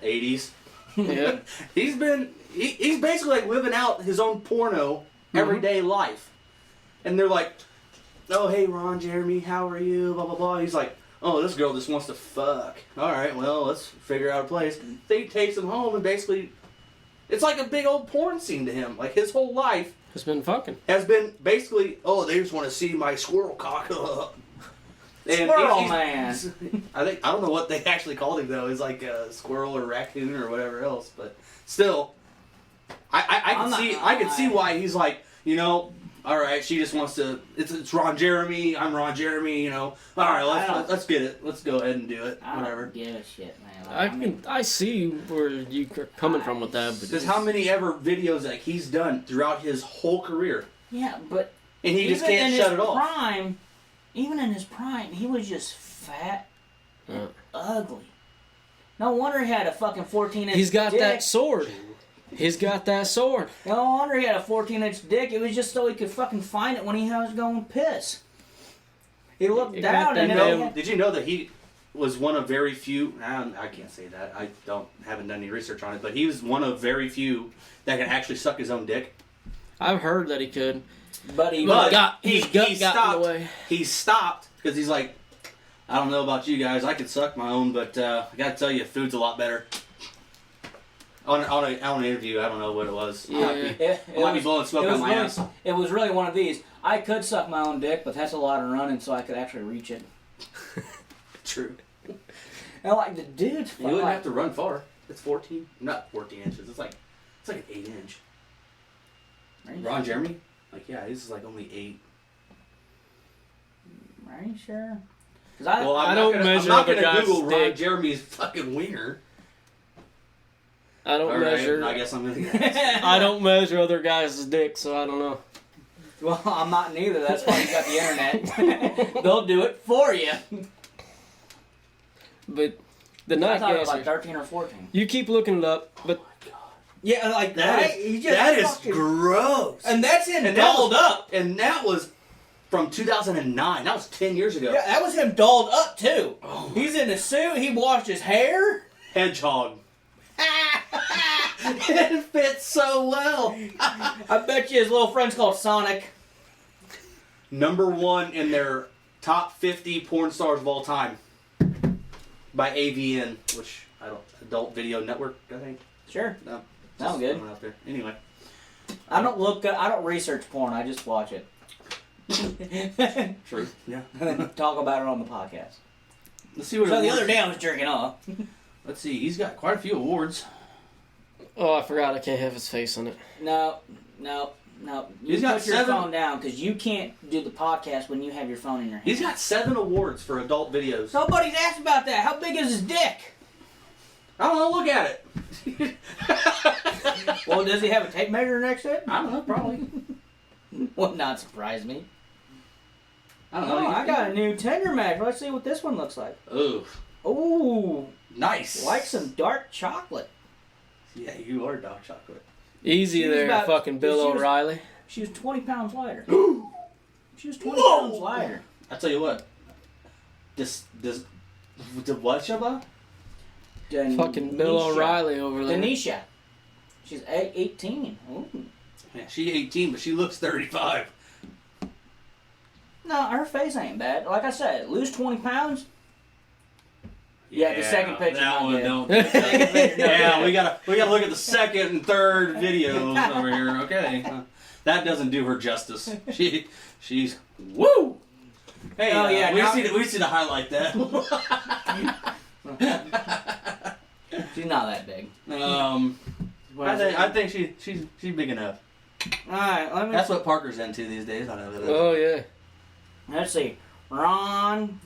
80s. Yeah. He's basically like living out his own porno everyday life, and they're like, "Oh hey Ron Jeremy, how are you?" Blah blah blah. He's like, "Oh, this girl just wants to fuck. All right, well, let's figure out a place." They takes him home, and basically, it's like a big old porn scene to him. Like, his whole life It's been fucking. has been basically, oh, they just want to see my squirrel cock. And Squirrel he's- man. I don't know what they actually called him, though. It's like a squirrel or raccoon or whatever else. But still, I can see why he's like, all right, she just wants to. It's Ron Jeremy. I'm Ron Jeremy. All right, let's get it. Let's go ahead and do it. I Whatever. don't give a shit, man. I see where you're coming from with that, but There's how many ever videos that he's done throughout his whole career, Yeah, but and he just even can't in shut his it off. prime, even in his prime, he was just fat and ugly. No wonder he had a fucking 14-inch he's got dick. that sword. He's got that sword. No wonder he had a 14-inch dick. It was just so he could fucking find it when he was going piss. He looked He got down that and damn- Did you know that he was one of very few? I can't say that. I haven't done any research on it, but he was one of very few that can actually suck his own dick. I've heard that he could. But he But was. his gut got in the way. He stopped because he's like, I don't know about you guys. I could suck my own, but I gotta tell you, food's a lot better. On an interview, I don't know what it was. Yeah. I might be blowing smoke on my ass. It was really one of these. I could suck my own dick, but that's a lot of running, so I could actually reach it. True. And like the dude's You wouldn't have to run far. It's 14, not 14 inches. It's like an 8-inch. Ron Jeremy? Like, yeah, this is like only 8. Are you sure? Well, I don't measure I'm not other gonna guys' Google Ron dick. Jeremy's fucking wiener. I don't All right, measure. I guess I'm gonna guess. I don't measure other guys' dick, so I don't know. Well, I'm not neither. That's why you got the internet. They'll do it for you. But The I night thought it was gazers. like 13 or 14. You keep looking it up, but Yeah, like That is gross. And that's him And dolled up. And that was from 2009. That was 10 years ago. Yeah, that was him dolled up too. Oh, He's in a suit. He washed his hair. Hedgehog. It fits so well. I bet you his little friend's called Sonic. Number 1 in their top 50 porn stars of all time by AVN, which Adult Video Network, I think. Sure. No, Sounds good. someone out there. Anyway, I don't research porn. I just watch it. true. Yeah. And then talk about it on the podcast. Let's see what. So the awards- other day I was jerking off. Let's see. He's got quite a few awards. oh, I forgot I can't have his face on it. No. You He's got put your 7 phone down because you can't do the podcast when you have your phone in your hand. He's got 7 awards for adult videos. Nobody's asked about that. How big is his dick? I don't know. Look at it. Well, does he have a tape measure next to it? I don't know. Probably. Would not surprise me. I don't know. Oh, I got a new Tender Mac. Let's see what this one looks like. Ooh, Ooh, nice. like some dark chocolate. Yeah, you are dark chocolate. Easy She was there, about- fucking Bill she was- O'Reilly. She was 20 pounds lighter. She was 20 Whoa! pounds lighter. I tell you what. This the what, Shabba? Fucking Bill O'Reilly over there. Denisha. She's 18. Ooh. Yeah, she's 18, but she looks 35. No, her face ain't bad. Like I said, lose 20 pounds. Yeah, the second picture. That not one good. don't. Second picture, not Yeah, good. we gotta look at the second and third videos over here. Okay, that doesn't do her justice. She's woo. Hey, Oh, yeah, we now- need to highlight that. She's not that big. I think she's big enough. Alright, let me. That's what Parker's into these days. I know that. Oh, yeah. Let's see. Ron,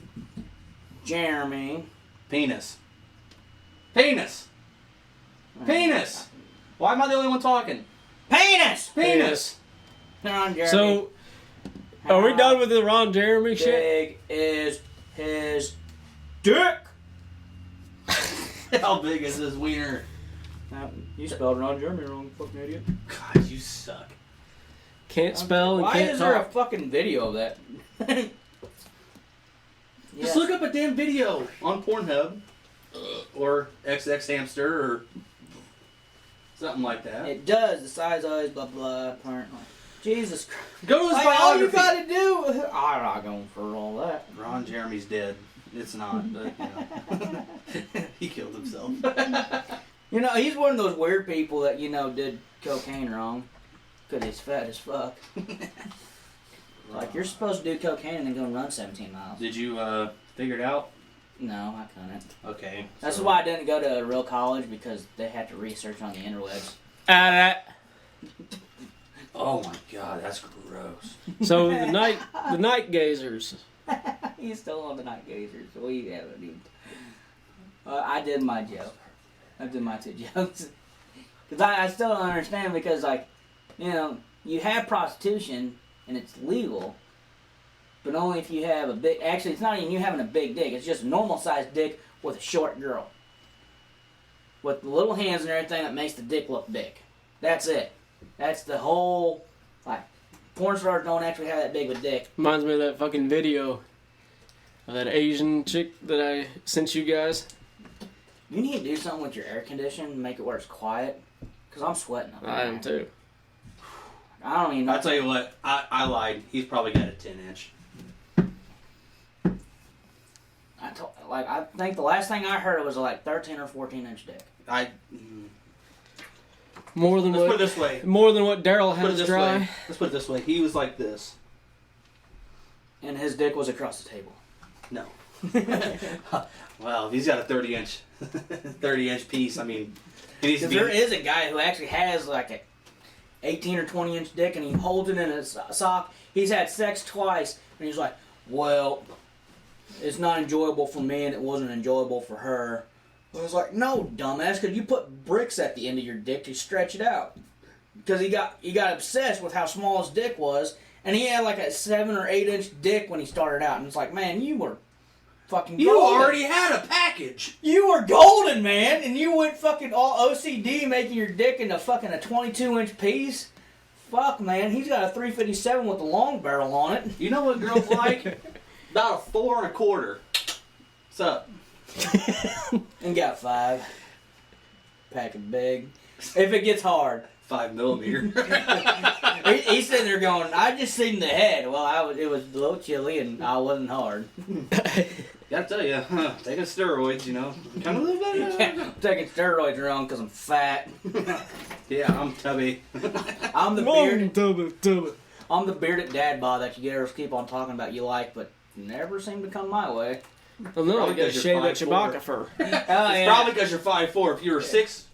Jeremy. Penis. Penis. Penis. Why am I the only one talking? Penis! Penis. Ron, Jeremy. So, are we How done with the Ron Jeremy shit? big is his dick? How big is this wiener? You spelled Ron Jeremy wrong, you fucking idiot. God, you suck. Can't spell and Why can't is there a talk. fucking video of that? Just look up a damn video on Pornhub or XX Hamster or something like that. It does. The size eyes, blah blah. Apparently, Jesus Christ. Go to his Like, all you biography. gotta do. I'm not going for all that. Ron Jeremy's dead. It's not, but you know. He killed himself. You know, he's one of those weird people that did cocaine wrong because he's fat as fuck. Like you're supposed to do cocaine and then go and run 17 miles. Did you figure it out? No, I couldn't. Okay. That's so- why I didn't go to a real college because they had to research on the interwebs. Oh my God, that's gross. So the night gazers. He's still on the night gazer, so we haven't even. I did my joke. I did my 2 jokes. Because I still don't understand because, you have prostitution and it's legal, but only if you have a big. Actually, it's not even you having a big dick. It's just a normal sized dick with a short girl. With the little hands and everything that makes the dick look big. That's it. That's the whole. Porn stars don't actually have that big of a dick. Reminds me of that fucking video of that Asian chick that I sent you guys. You need to do something with your air conditioning and make it where it's quiet. Because I'm sweating up I am too. I don't even know. I'll tell you what, I lied. He's probably got a 10-inch. I think the last thing I heard was 13 or 14-inch dick. More than Let's put it what this way. more than what Daryl Put it has this dry. way. Let's put it this way. He was like this. And his dick was across the table. No. Well, if he's got a 30-inch piece, I mean, he needs to Because be. there is a guy who actually has a 18 or 20-inch dick and he holds it in his sock. He's had sex twice and he's like, well, it's not enjoyable for me and it wasn't enjoyable for her. I was like, no, dumbass, because you put bricks at the end of your dick to stretch it out. Because he got obsessed with how small his dick was, and he had a 7 or 8 inch dick when he started out, and it's like, man, you were fucking You golden. already had a package. You were golden, man, and you went fucking all OCD making your dick into fucking a 22-inch piece. Fuck, man, he's got a 357 with a long barrel on it. You know what girls like? About a 4 1/4. What's up? And got 5. Packing big. If it gets hard. 5 millimeter. He's sitting there going, I just seen the head. Well, it was a little chilly and I wasn't hard. Gotta tell you, taking steroids, you know, kind of a little bit. I'm taking steroids wrong because I'm fat. Yeah, I'm tubby. I'm the bearded, I'm the bearded dad bod that you girls keep on talking about you like, but never seem to come my way. Well, no, Probably you gotta 'cause shave you're that 5'4". Chewbacca fur. It's probably because you're 5'4". If you were 6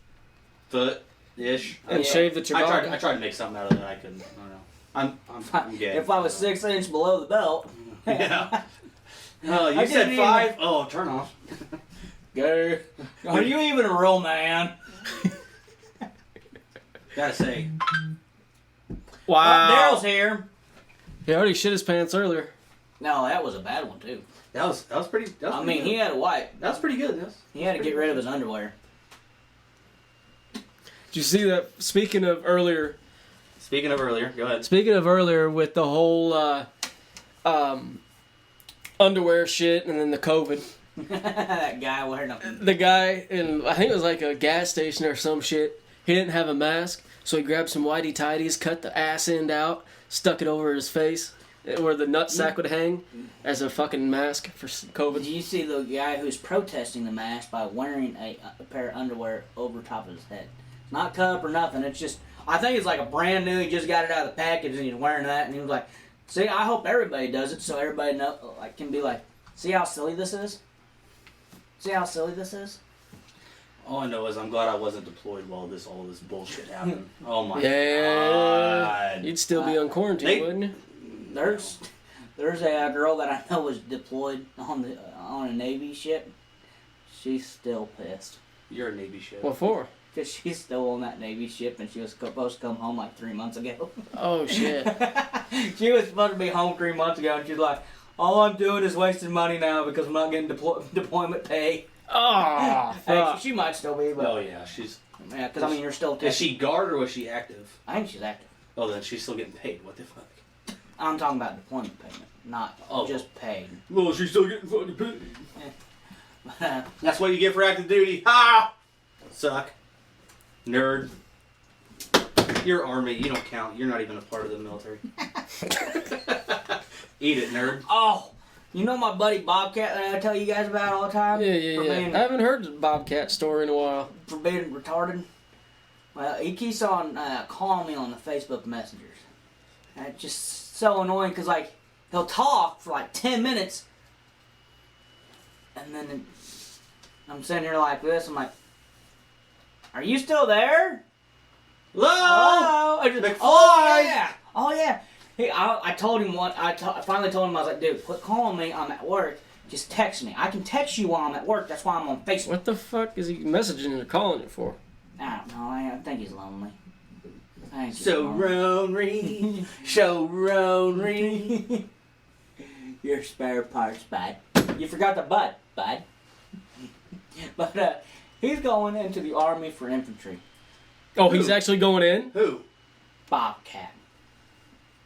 foot-ish. And shave the Chewbacca. I tried to make something out of it. I couldn't. I don't know. I'm gay. If I was 6 inches below the belt. Yeah. Oh, you I said didn't 5? even- Oh, turn off. Go. Are you even a real man? Gotta say. Wow. Daryl's here. He already shit his pants earlier. No, that was a bad one too. That was pretty. That was I pretty mean, good. he had a wipe. That was pretty good. He had to get rid of his underwear. Did you see that? Speaking of earlier Go ahead. Speaking of earlier with the whole underwear shit and then the COVID. That guy wearing a... The guy in, I think it was like a gas station or some shit, he didn't have a mask, so he grabbed some whitey tighties, cut the ass end out, stuck it over his face where the nutsack would hang as a fucking mask for COVID. Did you see the guy who's protesting the mask by wearing a pair of underwear over top of his head? It's not cut up or nothing. It's just, I think it's like a brand new, he just got it out of the package and he's wearing that and he was like, see, I hope everybody does it so everybody can be like, see how silly this is? See how silly this is? All I know is I'm glad I wasn't deployed while all this bullshit happened. Oh my Yeah, god. you'd still be on quarantine, wouldn't you? There's a girl that I know was deployed on a Navy ship. She's still pissed. You're a Navy ship. What for? Because she's still on that Navy ship and she was supposed to come home like 3 months ago. Oh, shit. She was supposed to be home 3 months ago and she's like, all I'm doing is wasting money now because I'm not getting deployment pay. Oh, fuck. Actually, she might still be, but... Oh yeah, she's. Yeah, because I mean, you're still... Is she guard or was she active? I think she's active. Oh, then she's still getting paid. What the fuck? I'm talking about deployment payment, not just paid. Well, she's still getting fucking paid. That's what you get for active duty. Ha! Suck. Nerd. You're Army. You don't count. You're not even a part of the military. Eat it, nerd. Oh, you know my buddy Bobcat that I tell you guys about all the time? Yeah. I haven't heard the Bobcat story in a while. For being retarded. Well, he keeps on calling me on the Facebook messengers. And it's just so annoying because, like, he'll talk for like 10 minutes and then I'm sitting here like this. I'm like, are you still there? Hello? Hello? I just, McFly! oh, yeah. Oh, yeah. I told him I finally told him, I was like, dude, quit calling me. I'm at work. Just text me. I can text you while I'm at work. That's why I'm on Facebook. What the fuck is he messaging or calling you for? I don't know. I think he's lonely. So lonely. So lonely. Your spare parts, bud. You forgot the bud. But he's going into the Army for infantry. Oh, he's actually going in? Who? Bobcat.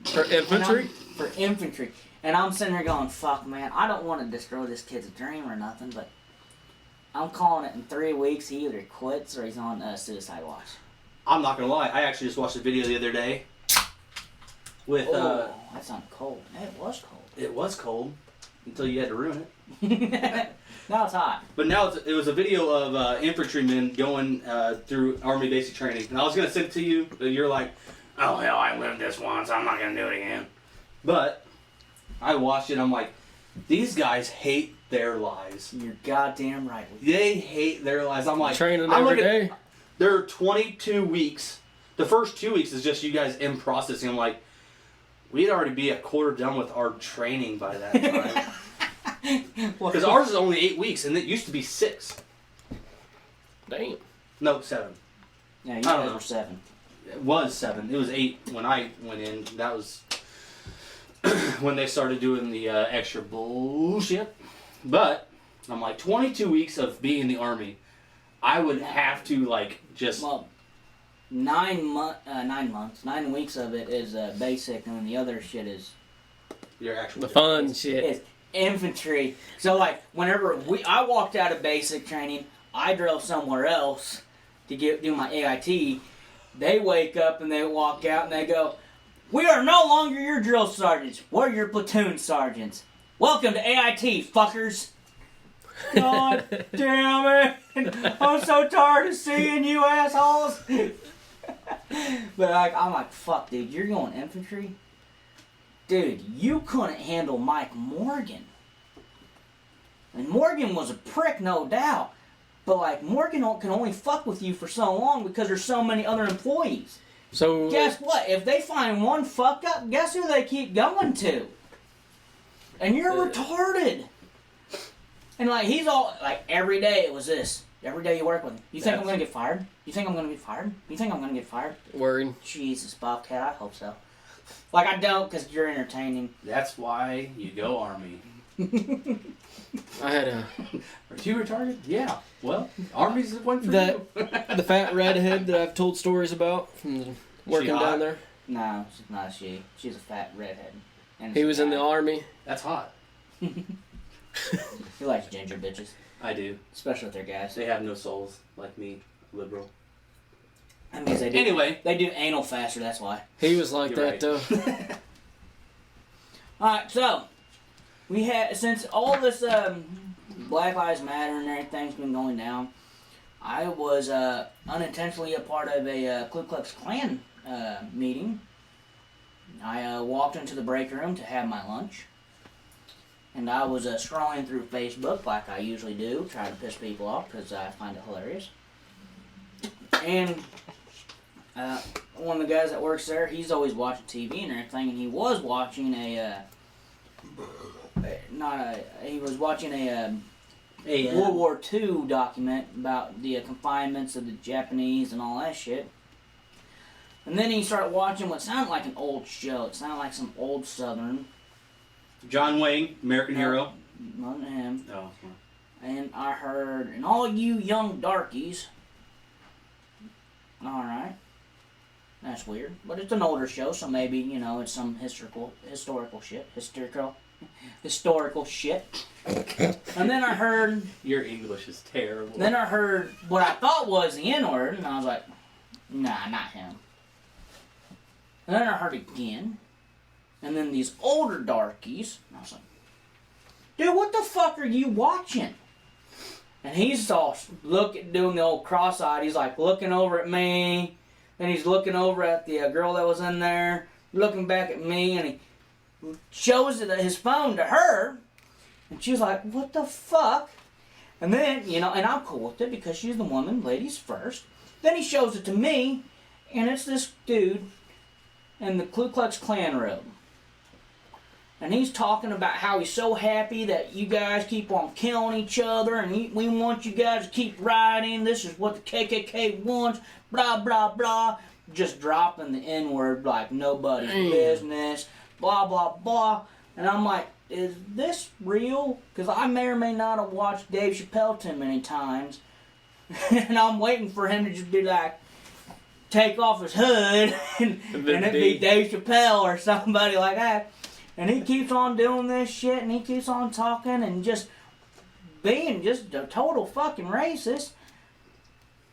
For infantry? For infantry. And I'm sitting here going, fuck, man, I don't want to destroy this kid's dream or nothing, but I'm calling it in 3 weeks. He either quits or he's on suicide watch. I'm not gonna lie. I actually just watched a video the other day. With that sounded cold. It was cold. It was cold until you had to ruin it. Now it's hot. But now it was a video of infantrymen going through Army basic training. And I was gonna send it to you, but you're like, oh hell, I lived this once. I'm not gonna do it again. But I watched it. I'm like, these guys hate their lives. You're goddamn right. They hate their lives. I'm like, Training I'm every looking- day. There are 22 weeks. The first 2 weeks is just you guys in processing. I'm like, we'd already be a quarter done with our training by that time. Because ours is only 8 weeks, and it used to be 6. Damn. No, 7. Yeah, you I don't guys know. were 7. It was 7. It was 8 when I went in. That was when they started doing the extra bullshit. But I'm like 22 weeks of being in the Army. I would have to like just. Well, 9 months, 9 weeks of it is basic, and then the other shit is Your actual. The fun shit. is infantry. So like whenever I walked out of basic training, I drove somewhere else to do my AIT. They wake up and they walk out and they go, "We are no longer your drill sergeants. We're your platoon sergeants. Welcome to AIT, fuckers." God damn it! I'm so tired of seeing you assholes. But I'm like, fuck, dude, you're going infantry? Dude, you couldn't handle Mike Morgan. And Morgan was a prick, no doubt. But, like, Morgan can only fuck with you for so long because there's so many other employees. So Guess what? If they find one fuck up, guess who they keep going to? And you're retarded. And, like, he's all, like, every day it was this. Every day you work with him. You think I'm going to get fired? You think I'm going to get fired? You think I'm going to get fired? worried. Jesus, Bobcat, I hope so. Like, I don't, because you're entertaining. That's why you go Army. I had a Are you retarded? Yeah. Well, Army's the one for you. the fat redhead that I've told stories about from the, working hot? down there. No, she's not she. She's a fat redhead. And He was in the army. That's hot. He likes ginger bitches. I do. Especially with their guys. They have no souls like me, liberal. That means they do. Anyway. They do anal faster, that's why. He was like You're that though. Alright, so. We had, since all this Black Lives Matter and everything's been going down, I was unintentionally a part of a Ku Klux Klan meeting. I walked into the break room to have my lunch. And I was scrolling through Facebook like I usually do, trying to piss people off because I find it hilarious. And one of the guys that works there, he's always watching TV and everything, and he was watching he was watching a World War II document about the confinements of the Japanese and all that shit. And then he started watching what sounded like an old show. It sounded like some old Southern. John Wayne, American hero. Not him. Oh. And I heard, and all you young darkies. Alright. That's weird. But it's an older show, so maybe, it's some historical shit. Historical shit. And then I heard... Your English is terrible. Then I heard what I thought was the N-word, and I was like, nah, not him. And then I heard again. And then these older darkies, and I was like, dude, what the fuck are you watching? And he's all doing the old cross-eyed. He's like looking over at me. Then he's looking over at the girl that was in there, looking back at me, and he shows his phone to her. And she's like, what the fuck? And then, and I'm cool with it because she's the woman, ladies first. Then he shows it to me, and it's this dude in the Ku Klux Klan robe. And he's talking about how he's so happy that you guys keep on killing each other, and we want you guys to keep rioting. This is what the KKK wants, blah, blah, blah. Just dropping the N-word like nobody's business, blah, blah, blah. And I'm like, is this real? Because I may or may not have watched Dave Chappelle too many times. And I'm waiting for him to just be like, take off his hood, and it'd be Dave Chappelle or somebody like that. And he keeps on doing this shit, and he keeps on talking and just being just a total fucking racist.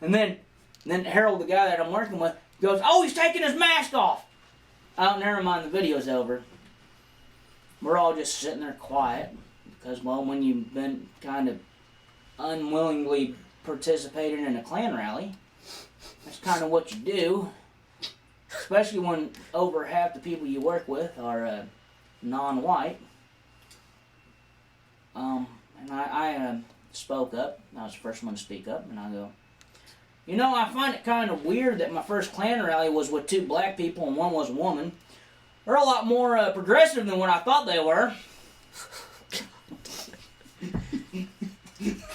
And then Harold, the guy that I'm working with, goes, oh, he's taking his mask off. Oh, never mind, the video's over. We're all just sitting there quiet. Because, well, when you've been kind of unwillingly participating in a Klan rally, that's kind of what you do. Especially when over half the people you work with are non-white. And I spoke up. I was the first one to speak up, and I go, I find it kind of weird that my first Klan rally was with 2 black people and one was a woman. They're a lot more progressive than what I thought they were.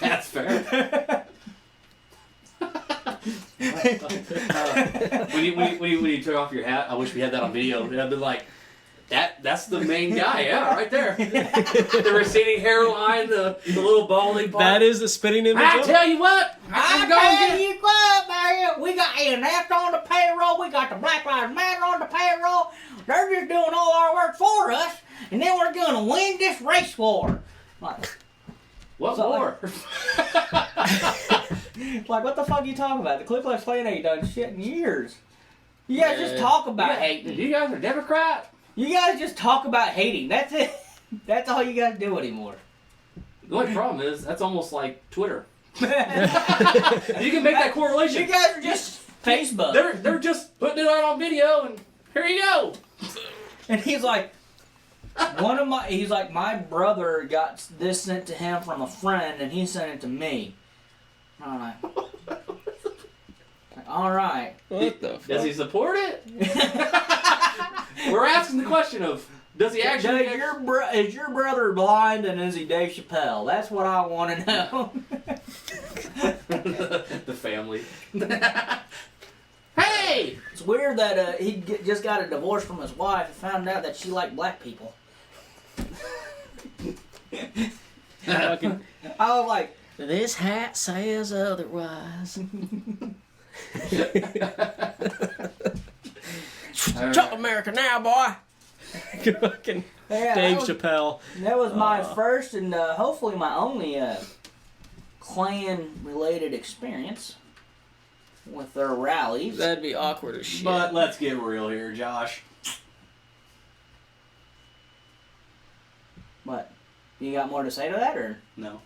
That's fair. When you took off your hat, I wish we had that on video. I'd be like, That's the main guy, yeah, right there. The receding hairline, the little balding part. That is the spitting image. I tell you what, I tell you what, man, we got ENF on the payroll, we got the Black Lives Matter on the payroll. They're just doing all our work for us, and then we're going to win this race war. Like, what so, war? like, what the fuck are you talking about? The Ku Klux Klan ain't done shit in years. You guys just talk about hating. You guys are Democrat. You guys just talk about hating. That's it. That's all you guys do anymore. The only problem is that's almost like Twitter. You can make that correlation. You guys are just Facebook. They're just putting it out on video, and here you go. And he's like, my brother got this sent to him from a friend, and he sent it to me. I'm like, all right. What the fuck? Does he support it? We're asking the question of, does he actually... Is your brother blind, and is he Dave Chappelle? That's what I want to know. The family. Hey! It's weird that he just got a divorce from his wife and found out that she liked black people. I was like, this hat says otherwise. Chuck America now, boy. Fucking Dave Chappelle. That was my first and hopefully my only Klan-related experience with their rallies. That'd be awkward as shit. But let's get real here, Josh. What? You got more to say to that, or? No.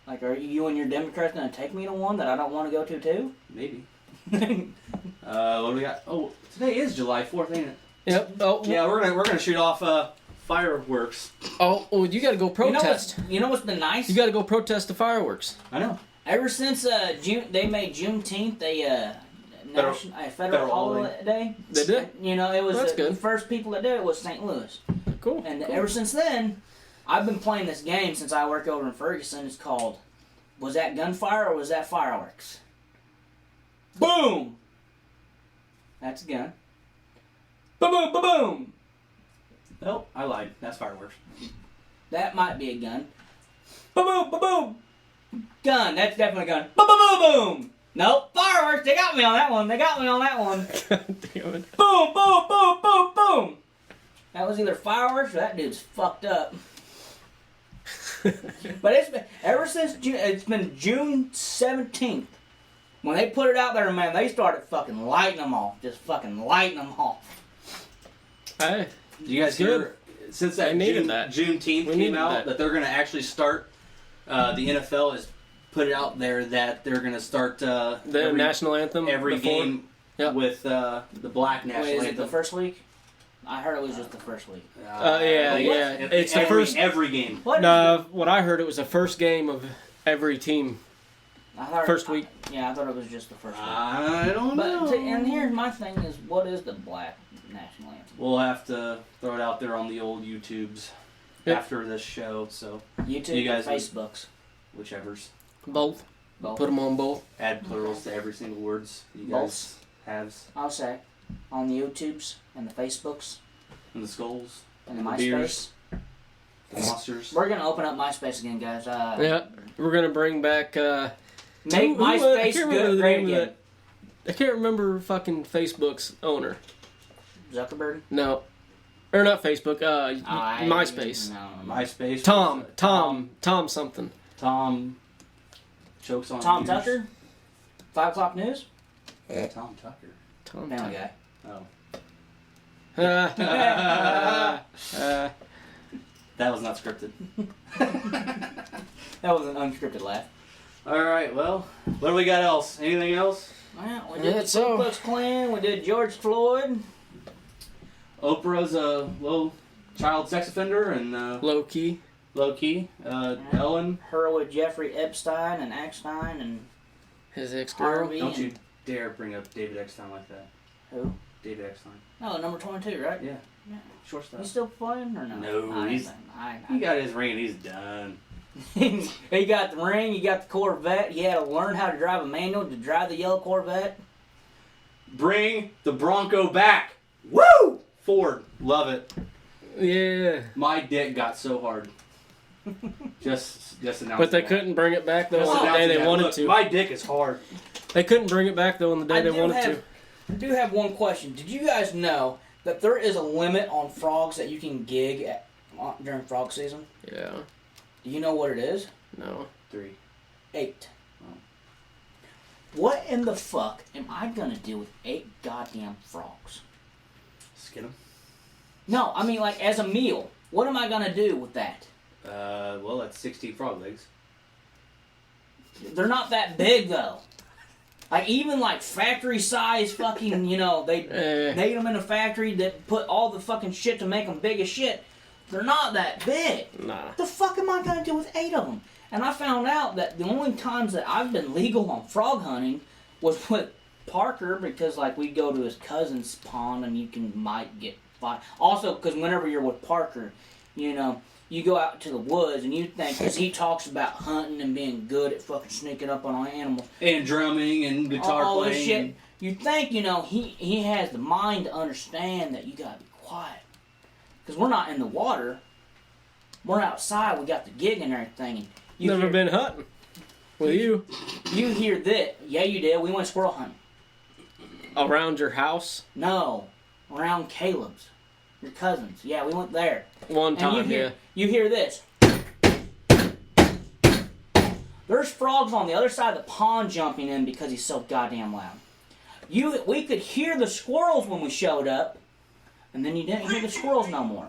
Like, are you and your Democrats going to take me to one that I don't want to go to, too? Maybe. What do we got? Oh, today is July 4th, ain't it? Yep. Oh, yeah, we're gonna shoot off fireworks. Oh, you got to go protest. You know what's been nice? You got to go protest the fireworks. I know. Ever since they made Juneteenth a federal holiday. They did? You know, it was That's the good. first people that did it was St. Louis. Cool. And cool. ever since then, I've been playing this game since I work over in Ferguson. It's called, was that gunfire or was that fireworks? Boom! That's a gun. Boom, boom, boom, boom! Nope, I lied. That's fireworks. That might be a gun. Boom, boom, boom, boom! Gun, that's definitely a gun. Boom, boom, boom, boom! Nope, fireworks, they got me on that one. God damn it. Boom, boom, boom, boom, boom! That was either fireworks or that dude's fucked up. But it's been, ever since June, it's been June 17th. When they put it out there, man, they started fucking lighting them off. Just fucking lighting them off. Hey, Did you guys hear, since that Juneteenth came out, that they're going to actually start, the NFL has put it out there that they're going to start the national anthem every game with the black national anthem. Is it the first week? I heard it was just the first week. Yeah. It's the first every game. What I heard, it was the first game of every team. First week. I thought it was just the first week. I don't know. And here's my thing is, what is the black national anthem? We'll have to throw it out there on the old YouTubes after this show. So YouTube, you guys, Facebooks, whichever's. Both. Put them on both. Add plurals to every single words you guys have. I'll say on the YouTubes and the Facebooks and the skulls and the MySpace. The monsters. We're gonna open up MySpace again, guys. We're gonna bring back. Make MySpace great again. I can't remember fucking Facebook's owner. Zuckerberg? No. Or not Facebook, MySpace. No. MySpace. Tom something. Tom chokes on Tom Tucker? 5 o'clock news? Tom Tucker. Tom Family Guy. Oh. That was not scripted. That was an unscripted laugh. Alright, well, what do we got else? Anything else? Well, we did the Ku Klux Klan, we did George Floyd. Oprah's a low child sex offender and low key. Ellen. Her with Jeffrey Epstein and Eckstein and his ex-girl. Don't you dare bring up David Eckstein like that. Who? David Eckstein. Oh, number 22, right? Yeah. Shortstop. He's still playing or no? No, he got his ring and he's done. He got the ring, he got the Corvette, he had to learn how to drive a manual to drive the yellow Corvette. Bring the Bronco back. Woo! Ford. Love it. Yeah. My dick got so hard. Just announced. But they that. couldn't bring it back though Just on the day announcing they that. wanted Look, to. My dick is hard. They couldn't bring it back though on the day they wanted to. I do have one question. Did you guys know that there is a limit on frogs that you can gig during frog season? Yeah. Do you know what it is? No. 3. 8. What in the fuck am I gonna do with 8 goddamn frogs? Skin them. No, I mean like as a meal. What am I gonna do with that? Well, that's 16 frog legs. They're not that big though. Like even like factory size fucking, you know, they made them in a factory that put all the fucking shit to make them big as shit. They're not that big. Nah. The fuck am I gonna do with 8 of them? And I found out that the only times that I've been legal on frog hunting was with Parker because like we go to his cousin's pond and you might get fired. Also, because whenever you're with Parker, you know, you go out to the woods and you think, because he talks about hunting and being good at fucking sneaking up on animals. And drumming and guitar all playing. this shit. You think, you know, he has the mind to understand that you gotta be quiet. Because we're not in the water. We're outside. We got the gig and everything. And Never been hunting with you. You hear that. Yeah, you did. We went squirrel hunting. Around your house? No. Around Caleb's. Your cousin's. Yeah, we went there. One time, yeah. You hear this. There's frogs on the other side of the pond jumping in because he's so goddamn loud. We could hear the squirrels when we showed up, and then you didn't hear the squirrels no more.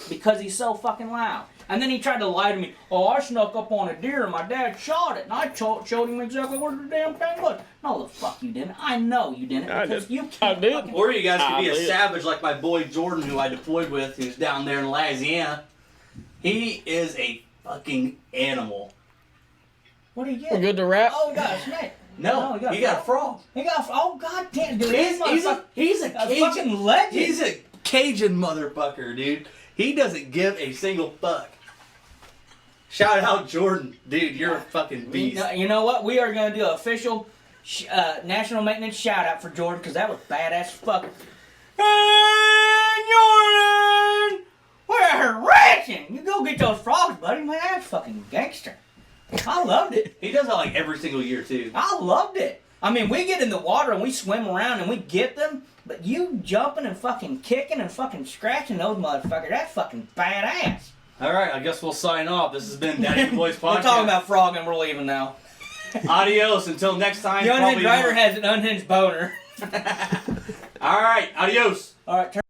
Because he's so fucking loud. And then he tried to lie to me. Oh, I snuck up on a deer and my dad shot it. And I showed him exactly where the damn thing was. No, the fuck you didn't. I know you didn't. Because you can't. Fucking... Or you guys could be a savage like my boy Jordan, who I deployed with, who's down there in Louisiana. He is a fucking animal. What do you get? We're good to wrap? Oh, he got a snake. No, he got a frog. He got a frog. Oh, god damn, dude. He's a Cajun fucking legend. He's a Cajun motherfucker, dude. He doesn't give a single fuck. Shout out Jordan. Dude, you're a fucking beast. You know what? We are going to do an official national maintenance shout out for Jordan because that was badass as fuck. Hey, Jordan! We're racing! You go get those frogs, buddy. Man, that's fucking gangster. I loved it. He does that like every single year, too. I loved it. I mean, we get in the water and we swim around and we get them, but you jumping and fucking kicking and fucking scratching those motherfuckers, that's fucking badass. Alright, I guess we'll sign off. This has been Daddy the Boys Podcast. We're talking about frog and we're leaving now. Adios. Until next time. The Unhinged Ryder has an unhinged boner. Alright, adios. Alright, turn